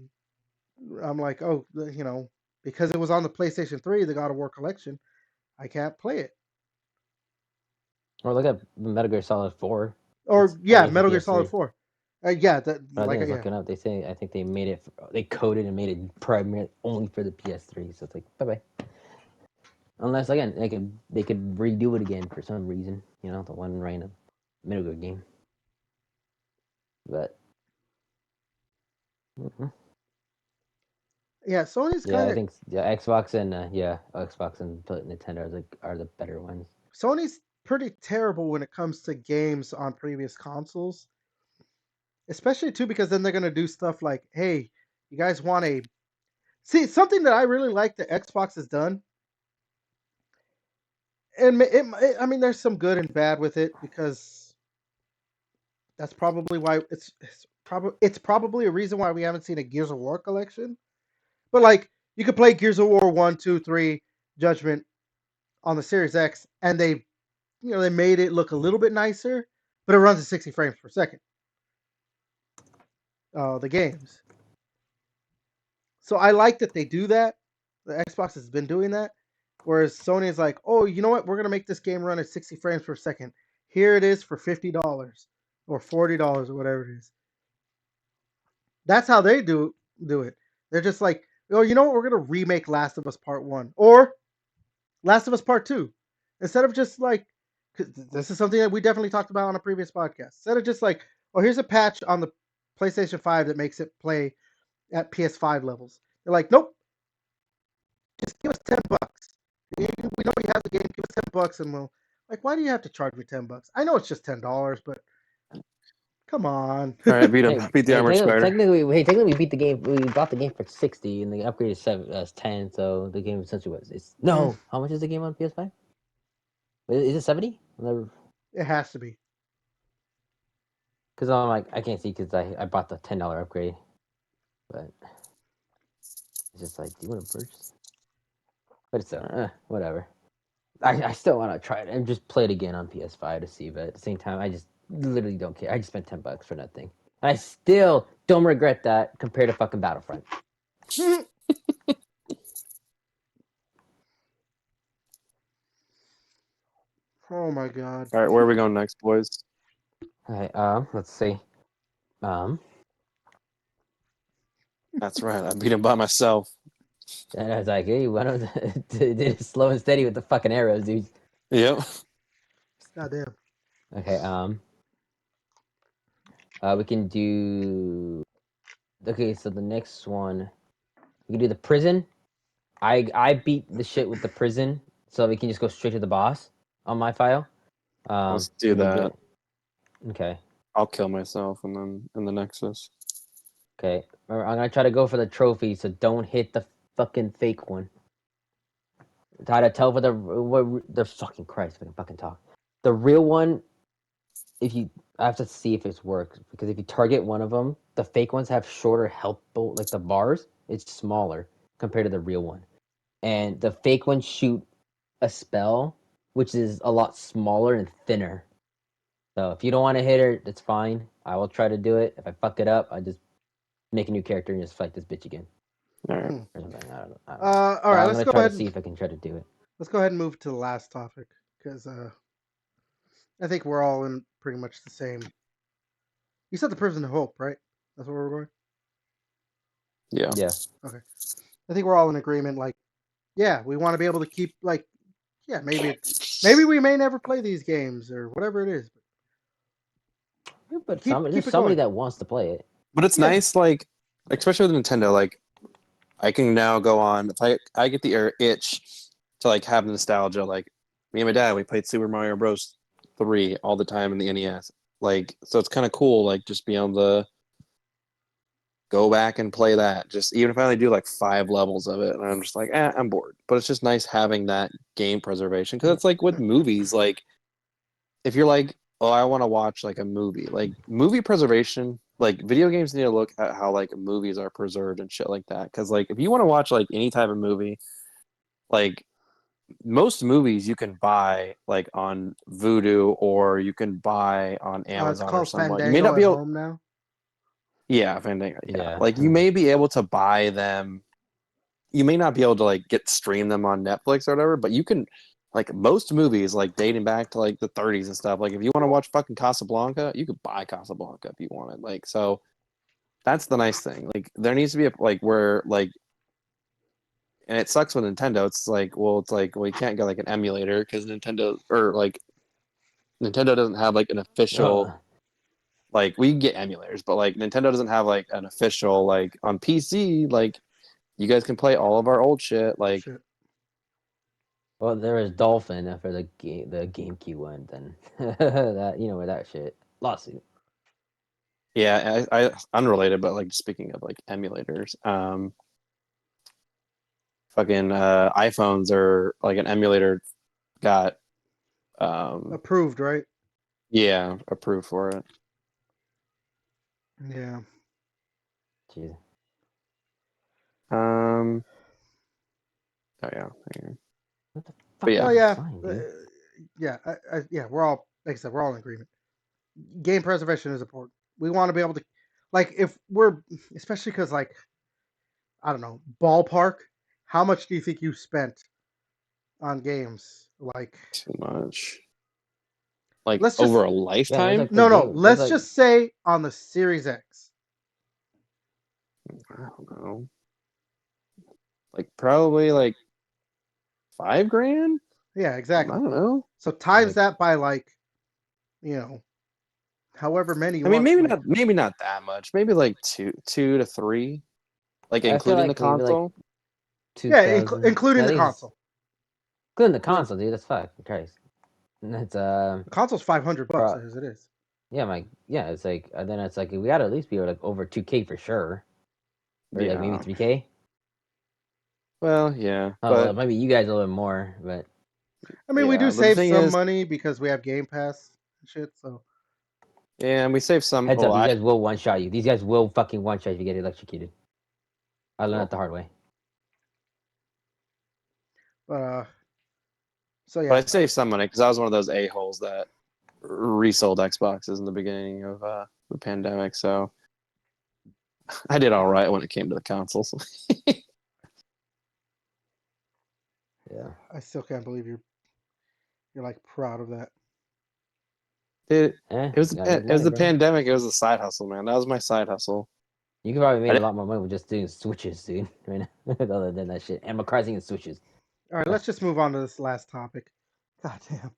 I'm like, oh, because it was on the PlayStation 3, the God of War collection, I can't play it. or look at Metal Gear Solid 4. Or It's yeah, only for Metal Gear Solid PS3. 4. Yeah, But I think it's yeah. looking up. They say I think they made it. They coded and made it primarily only for the PS3. So it's like bye bye. Unless again they could redo it again for some reason. The one random Metal Gear game. But Yeah, Sony's yeah, kind I of think Xbox and Xbox and Nintendo are the better ones. Sony's pretty terrible when it comes to games on previous consoles. Especially too because then they're gonna do stuff like, hey, you guys want a see something that I really like that Xbox has done, and I mean there's some good and bad with it because that's probably why it's probably a reason why we haven't seen a Gears of War collection. But like you could play Gears of War 1, 2, 3, Judgment on the Series X, and they made it look a little bit nicer, but it runs at 60 frames per second. The games. So I like that they do that. The Xbox has been doing that. Whereas Sony is like, oh, you know what? We're gonna make this game run at 60 frames per second. Here it is for $50 or $40 or whatever it is. That's how they do it. They're just like, oh, you know what? We're gonna remake Last of Us Part One or Last of Us Part Two, instead of just like, 'cause this is something that we definitely talked about on a previous podcast. Instead of just like, oh, here's a patch on the PlayStation 5 that makes it play at PS5 levels. They're like, nope, just give us $10. We know you have the game. Give us $10, and we'll like. Why do you have to charge me $10? I know it's just $10, but come on. All right, beat him. Hey, Beat the hey, armored spider. technically, we beat the game. We bought the game for 60, and they upgraded 10. So the game essentially was. It's no. How much is the game on PS5? Is it 70? It has to be. Because I'm like I can't see because I bought the $10 upgrade, but it's just like, do you want to purchase? But it's whatever. I still want to try it and just play it again on PS5 to see, but at the same time, I just literally don't care. I just spent $10 for nothing. And I still don't regret that compared to fucking Battlefront. Oh my god. All right, where are we going next, boys? All right, let's see. That's right. I beat him by myself. And I was like, hey, why don't did it slow and steady with the fucking arrows, dude? Yep. Goddamn. Okay, we can do Okay, so the next one, we can do the prison. I beat the shit with the prison, so we can just go straight to the boss on my file. Let's do and then that. Okay. I'll kill myself and then in the Nexus. Okay. Remember, I'm gonna try to go for the trophy, so don't hit the fucking fake one. Try to tell for the fucking Christ, I can fucking talk. The real one, if you, I have to see if it works because if you target one of them, the fake ones have shorter health, like the bars. It's smaller compared to the real one, and the fake ones shoot a spell which is a lot smaller and thinner. So if you don't want to hit her, that's fine. I will try to do it. If I fuck it up, I just make a new character and just fight this bitch again All right. or something. I don't know. All But right, I'm let's gonna go try to ahead. see if I can try to do it. Let's go ahead and move to the last topic because I think we're all in pretty much the same. You said the Prison of Hope, right? That's where we're going. Yeah. Yeah. Okay. I think we're all in agreement. Like, yeah, we want to be able to keep like, yeah, maybe we may never play these games or whatever it is. But Keep there's it somebody going. that wants to play it. But it's Yeah. nice, like especially with Nintendo, like I can now go on if I get the itch to like have nostalgia. Like me and my dad, we played Super Mario Bros. 3 all the time in the NES. Like so, it's kind of cool. Like just being able to go back and play that. Just even if I only do like 5 levels of it, and I'm just like, I'm bored. But it's just nice having that game preservation because it's like with movies, like if you're like, oh, I want to watch like a movie, like movie preservation, like video games need to look at how like movies are preserved and shit like that. Because like if you want to watch like any type of movie, like most movies you can buy like on Vudu or you can buy on It's Amazon or called somewhat. You may Fandango not at be able, home now. yeah, Fandango, yeah. Yeah. Like you may be able to buy them. You may not be able to like stream them on Netflix or whatever, but you can like most movies like dating back to like the 30s and stuff. Like if you want to watch fucking Casablanca, you could buy Casablanca if you wanted. Like so that's the nice thing. Like there needs to be a like where like and it sucks with Nintendo. It's like well you can't get like an emulator because Nintendo or like Nintendo doesn't have like an official like we can get emulators, but like Nintendo doesn't have like an official like on PC like you guys can play all of our old shit like Shit. Well, there was Dolphin for the GameCube one. Then that with that shit lawsuit. yeah, I unrelated, but like speaking of like emulators, fucking iPhones are like an emulator got Approved, right? yeah approved for it. Yeah. Jeez. Oh yeah, What the but fuck yeah, Oh is this yeah. sign, dude? Yeah. Yeah. We're all like I said. We're all in agreement. Game preservation is important. We want to be able to, like, if we're especially because like I don't know ballpark. How much do you think you spent on games? Like, too much. Like let's just over a Yeah, there's lifetime? like the no. game. There's Let's like just say on the Series X. I don't know. Like probably like 5 grand. Yeah, I exactly. don't know. So times Like, that by like, however many you I mean, want. Like, maybe not that much. Maybe like two to three, like I feel including the like maybe like console. 2000. including No, I the think it's console. including the console, dude. That's fucking Christ. And it's The console's $500 pro- as it is. yeah. It's like then it's like we gotta at least be like over 2K for sure, or like maybe Yeah. 3K. Well, yeah, Oh well, but maybe you guys a little bit more, but I mean, we do yeah. But the save thing some is, money because we have Game Pass and shit. So yeah, and we save some. heads Well, up, these guys will one shot you. These guys will fucking one shot if you get electrocuted. I learned well, that the hard way. uh, so but yeah. I saved some money because I was one of those a-holes that resold Xboxes in the beginning of the pandemic. So I did all right when it came to the consoles. Yeah. I still can't believe you're like proud of that. It You was gotta make it was money, the bro. pandemic. It was a side hustle, man. That was my side hustle. You could probably I made a didn't, lot more money with just doing switches, dude. Right now, other than that shit, Animal Crossing and switches. All right, let's just move on to this last topic. God damn.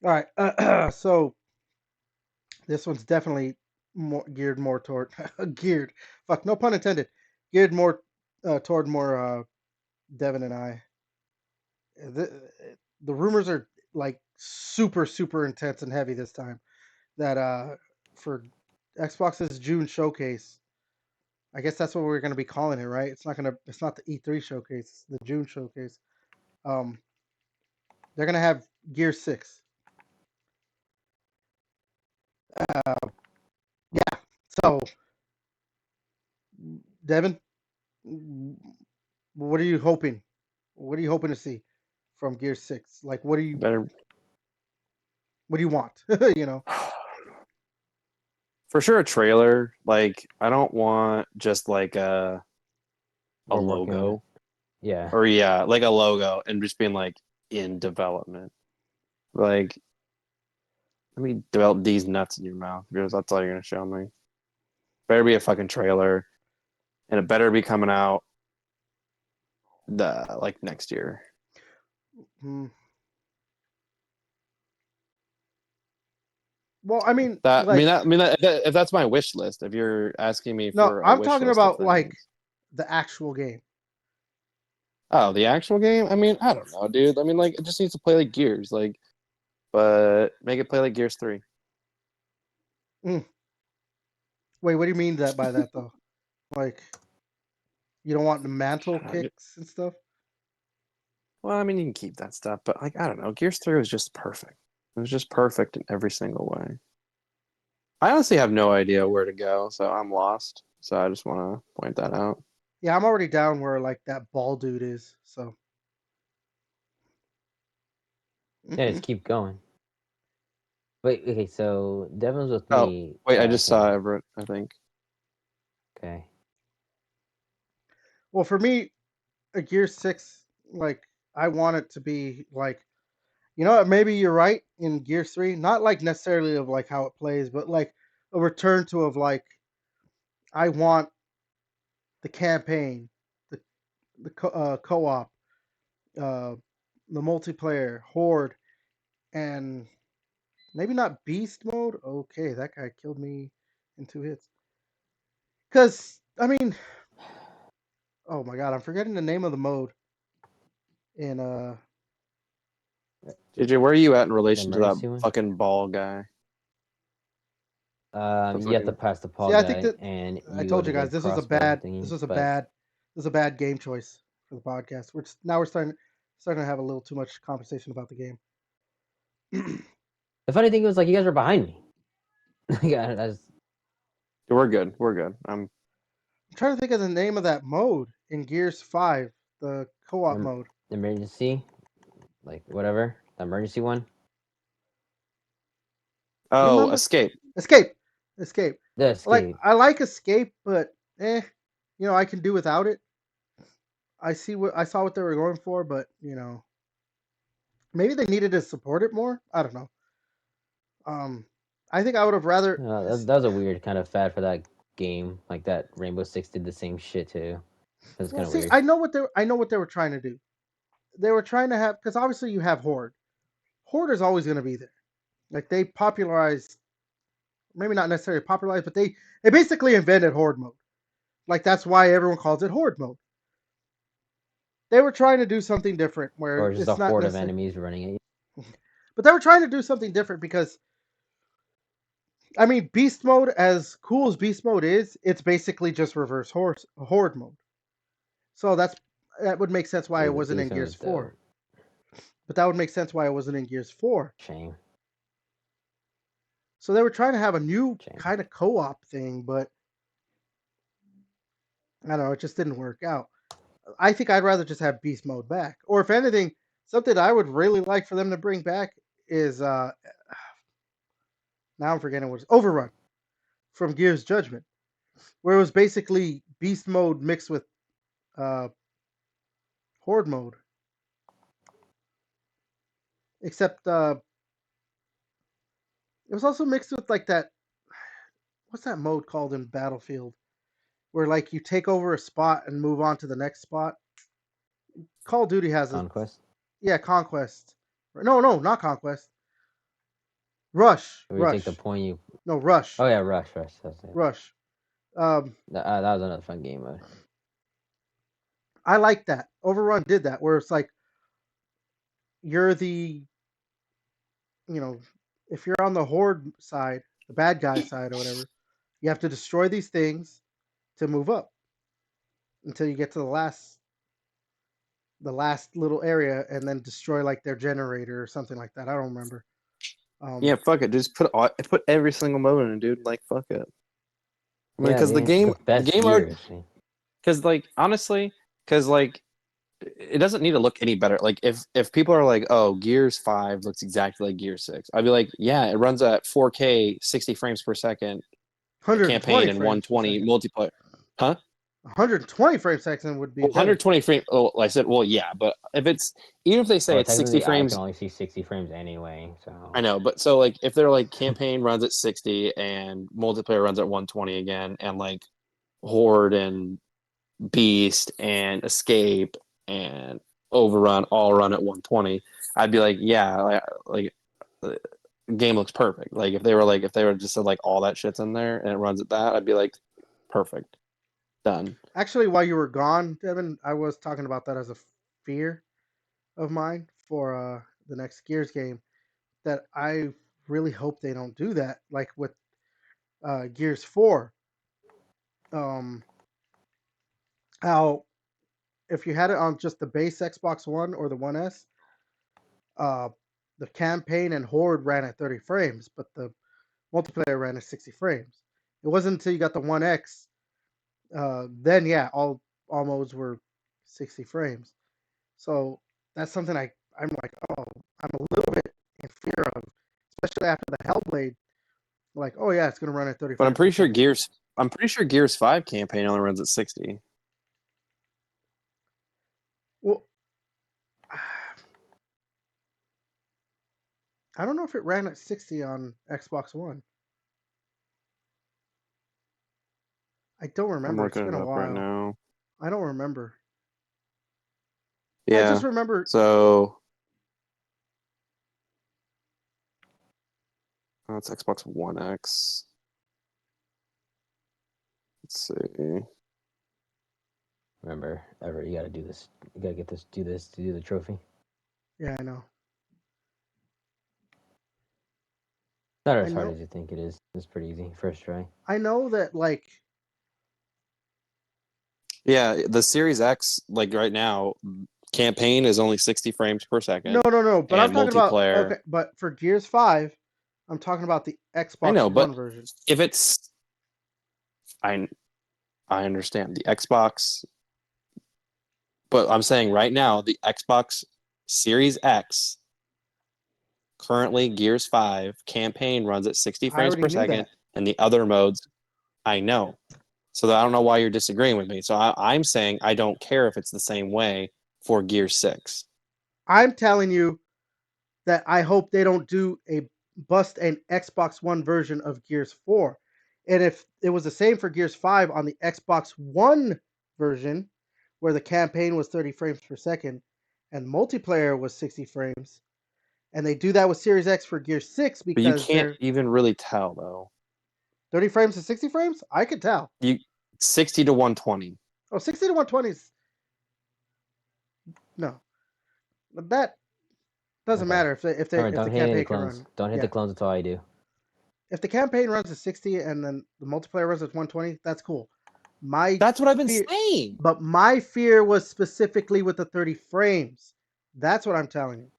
All right. So this one's definitely geared more toward geared. Fuck, no pun intended. Geared more toward more Devin and I. The rumors are like super intense and heavy this time. That for Xbox's June showcase, I guess that's what we're gonna be calling it, right? It's not the E3 showcase, it's the June showcase. Um, they're gonna have Gear 6. Uh, yeah. So, Devin, what are you hoping? What are you hoping to see from Gear 6? Like, Better what do you want? You know. for sure a trailer. Like I don't want just like a We're working on it. logo Yeah. or like a logo and just being like in development. Like let me develop these nuts in your mouth because that's all you're gonna show me. Better be a fucking trailer, and it better be coming out the like next year. Hmm. Well, I mean, That I mean like, that I mean that, if that's my wish list. If you're asking me no, for a I'm wish talking list of about like things. the actual game. Oh, the actual game? I mean, I don't know, dude. I mean, like, it just needs to play like Gears, like, but make it play like Gears 3. Mm. Wait, what do you mean that by that though? Like, you don't want the mantle kicks and stuff? Well, I mean, you can keep that stuff, but like, I don't know. Gears 3 was just perfect. It was just perfect in every single way. I honestly have no idea where to go, so I'm lost. So I just want to point that out. Yeah, I'm already down where like that ball dude is. So. Yeah, just keep going. Wait, okay, so Devin's with Oh, me wait, I back just saw in. Everett, I think. Okay. Well, for me, a Gear 6, like, I want it to be like, you know what, maybe you're right in Gears 3, not like necessarily of like how it plays, but like a return to of like, I want the campaign, the co-op, uh, the multiplayer, horde, and maybe not beast mode. Okay, that guy killed me in 2 hits. Because I mean, oh my god, I'm forgetting the name of the mode in JJ, where are you at in The relation to that emergency one? fucking ball guy? The You have to fucking pass the See, Paul I think guy, that and I you go told to you the guys crossbow thingy. But this was a bad game choice for the podcast. We're starting to have a little too much conversation about the game. the funny thing was, like, you guys were behind me. Yeah, we're good. We're good. I'm I'm trying to think of the name of that mode in Gears 5, the co-op mode. emergency, like whatever, the emergency one. Do you Oh, remember? Escape. Escape. Escape. The Like escape. I like Escape, but I can do without it. I saw what they were going for, but maybe they needed to support it more. I don't know. Um, I think I would have rather. That was a weird kind of fad for that game. Like that Rainbow Six did the same shit too. It was Well, kind of see, weird. I know what they were trying to do. They were trying to have, because obviously you have Horde. Horde is always going to be there. Like they popularized, maybe not necessarily popularized, but they basically invented Horde mode. Like that's why everyone calls it Horde mode. They were trying to do something different where Or just a it's not horde of necessarily, enemies running at you. but they were trying to do something different because I mean, Beast mode, as cool as Beast mode is, it's basically just reverse Horde mode. So that would make sense why it wasn't in Beast Gears was 4. dope. But that would make sense why it wasn't in Gears 4. Shame. So they were trying to have a new Shame. kind of co-op thing, but I don't know, it just didn't work out. I think I'd rather just have Beast mode back. Or if anything, something I would really like for them to bring back is now I'm forgetting what it's Overrun from Gears Judgment, where it was basically Beast mode mixed with uh, Horde mode. Except it was also mixed with like that. What's that mode called in Battlefield? Where like you take over a spot and move on to the next spot. Call of Duty has a Conquest. yeah Conquest. No, not Conquest. Rush. Where you take the Rush. point, you. No, Rush. Oh yeah, Rush. That's it. Rush. That was another fun game mode. I like that. Overrun did that, where it's like you're the, you know, if you're on the horde side, the bad guy side or whatever, you have to destroy these things to move up until you get to the last little area and then destroy like their generator or something like that. I don't remember. Yeah, fuck it. Just put every single mode in it, dude. Like, fuck it. I mean, Yeah, because the the best game already, gears. because like honestly, because like it doesn't need to look any better. Like if people are like, oh, Gears 5 looks exactly like Gears 6, I'd be like, yeah, it runs at 4K, 60 frames per second, campaign 120 and frames per 120 second. multiplayer. Huh? 120 frames per second would be Well, better. 120 frame. Oh, I said, well, yeah, but if it's even if they say Well, it's 60 technically, I can frames, only see 60 frames anyway. So I know, but so like if they're like campaign runs at 60 and multiplayer runs at 120 again, and like Horde and Beast and Escape and Overrun all run at 120, I'd be like, yeah, like the game looks perfect. Like if they were just said like all that shit's in there and it runs at that, I'd be like, perfect, done. Actually, while you were gone, Devin, I was talking about that as a fear of mine for the next Gears game. That I really hope they don't do that, like with Gears 4. Um, how if you had it on just the base Xbox One or the One S, uh, the campaign and Horde ran at 30 frames, but the multiplayer ran at 60 frames. It wasn't until you got the One X, then yeah, all modes were 60 frames. So that's something I'm like, oh, I'm a little bit in fear of, especially after the Hellblade. Like, oh yeah, it's gonna run at 30 But frames per second. I'm pretty sure Gears 5 campaign only runs at 60. Well, I don't know if it ran at 60 on Xbox One. I don't I'm remember. It's looking been it a up right while. now. I don't remember. I just Yeah. remember. So that's Xbox One X. Let's see. remember, you got to do this. You got to do this to do the trophy. Yeah, I know. Not I as hard know. as you think it is. It's pretty easy. First try. I know that like Yeah, the Series X, like right now, campaign is only 60 frames per no, second, no, no. But I'm and talking about multiplayer. okay. But for Gears 5, I'm talking about the I Xbox know, One but version. if it's, I I understand the Xbox, but I'm saying right now the Xbox Series X currently Gears 5 campaign runs at 60 I frames already per knew second, that. and the other modes, I know. So I don't know why you're disagreeing with me. So I'm saying I don't care if it's the same way for Gear 6. I'm telling you that I hope they don't do a bust an Xbox One version of Gears 4. And if it was the same for Gears 5 on the Xbox One version, where the campaign was 30 frames per second and multiplayer was 60 frames, and they do that with Series X for Gears 6 But you because can't they're even really tell though. 30 frames to 60 frames, I could tell. You 60 to 120. Oh, 60 to 120 is no. But that doesn't Okay. matter All right. if Don't the hit any of the campaign can clones. run. Don't hit the Yeah. clones until I do. If the campaign runs at 60 and then the multiplayer runs at 120, that's cool. My That's what I've been fear, saying. but my fear was specifically with the 30 frames. That's what I'm telling you.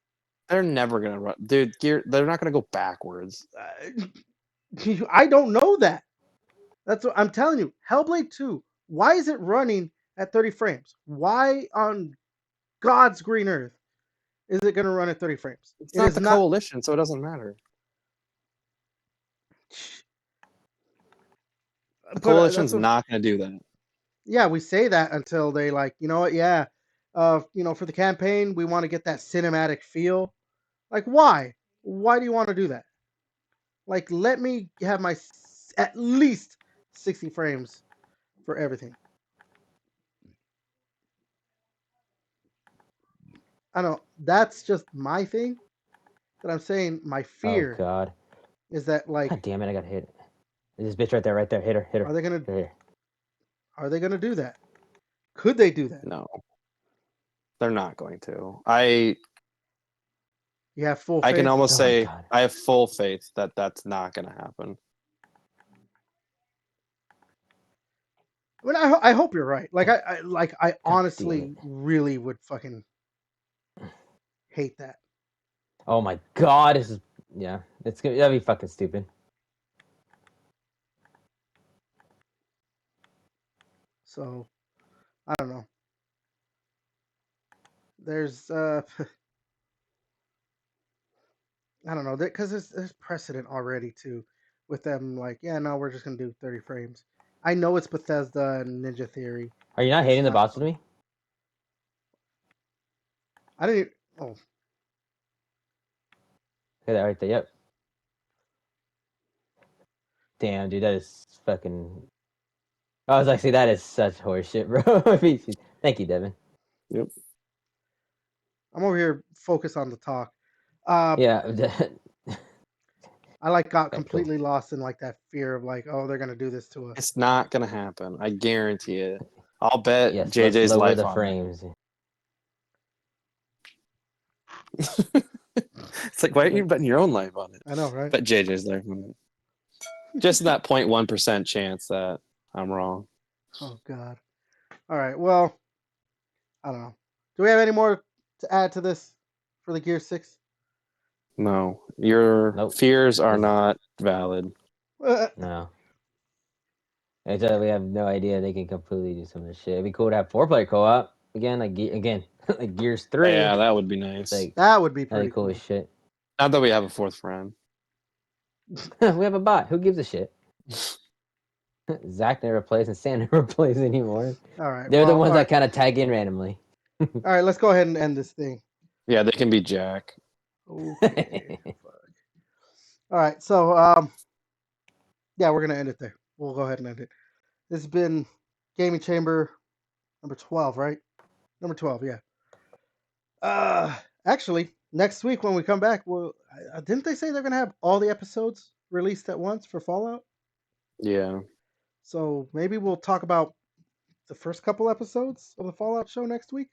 They're never gonna run, dude. They're not gonna go backwards. I don't know that. That's what I'm telling you. Hellblade 2, why is it running at 30 frames? Why on God's green earth is it going to run at 30 frames? It's It not is the not. coalition, so it doesn't matter. The But that's coalition's what. not gonna do that. Yeah, we say that until they like, you know what? Yeah, for the campaign, we want to get that cinematic feel. Like, why? Why do you want to do that? Like, let me have my at least 60 frames for everything. I don't know. That's just my thing. That I'm saying my Oh fear. God. is that like God damn it! I got hit. This bitch right there. Hit her. are they gonna Here. do that? Could they do that? No, they're not going to. You have full I faith. can almost Oh my say God. I have full faith that that's not going to happen. But I hope you're right. Like I honestly damn it. really would fucking hate that. Oh my God! This is It's gonna that'd be fucking stupid. So I don't know. There's I don't know, because there's precedent already too with them. Like, yeah, no, we're just gonna do 30 frames. I know it's Bethesda and Ninja Theory. Are you not It's hating the not bots with fun. me? I didn't. Oh, Look at that right there. Yep. Damn, dude, that is fucking. I was like, see, that is such horseshit, bro. Thank you, Devin. Yep. I'm over here focused on the talk. Yeah. I like got Okay, completely lost in like that fear of like, oh, they're gonna do this to us. It's not going to happen. I guarantee it. I'll bet Yes, JJ's lower life the on frames. it. It's like, why aren't you betting your own life on it? I know, right? Bet JJ's life on it. Just that 0.1% chance that I'm wrong. Oh God. All right. Well, I don't know. Do we have any more to add to this for the Gear 6? No, your Nope. fears are This- not valid. No. I tell you, we have no idea they can completely do some of this shit. It'd be cool to have 4-player co-op again, like Gears 3. Yeah, that would be nice. Like That would be that'd pretty be cool cool. as shit. Not that we have a fourth friend. We have a bot. Who gives a shit? Zach never plays and Sam never plays anymore. All right. They're the well, ones all that right. kind of tag in randomly. All right, let's go ahead and end this thing. Yeah, they can be Jack. Okay. Fuck. All right. So, yeah, we're gonna end it there. We'll go ahead and end it. This has been Gaming Chamber number 12, right? Number 12, yeah. Actually, next week when we come back, well, didn't they say they're gonna have all the episodes released at once for Fallout? Yeah. So maybe we'll talk about the first couple episodes of the Fallout show next week.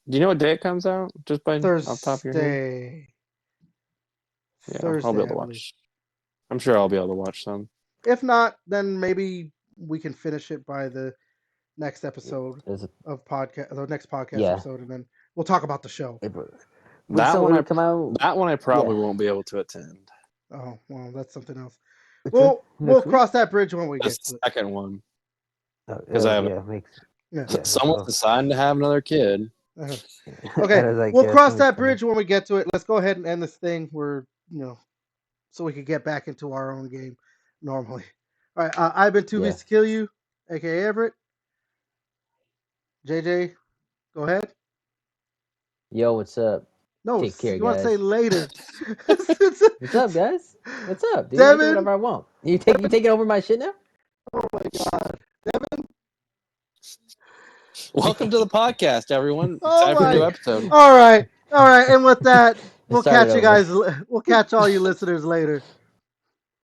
Do you know what day it comes out? Just by off the top of your head? Thursday. Yeah, Thursday, I'll be able to I believe. watch. I'm sure I'll be able to watch some. If not, then maybe we can finish it by the next episode of podcast, the next podcast Yeah. episode, and then we'll talk about the show. That So one, it'll come out. that one I probably Yeah. won't be able to attend. Oh well, that's something else. Which We'll one? we'll Next week? cross that bridge when we The get to it. second one. Oh, 'Cause I have- yeah, makes. Yeah. Yeah, Someone's deciding to have another kid. Uh-huh. I Okay, was like, we'll yeah, cross something's that coming. bridge when we get to it. Let's go ahead and end this thing. We're so we can get back into our own game normally. All right, I've been 2 Yeah. Beats to Kill You, aka Everett. JJ, go ahead. Yo, what's up? No, Take care, you want to say guys. later. What's up, guys? What's up, dude? I can do Devin? whatever I want. You taking over my shit now? Oh my God, Devin. Welcome to the podcast, everyone. It's Oh time for a my- new episode. All right, and with that, we'll Start it catch you over. guys. We'll catch all you listeners later.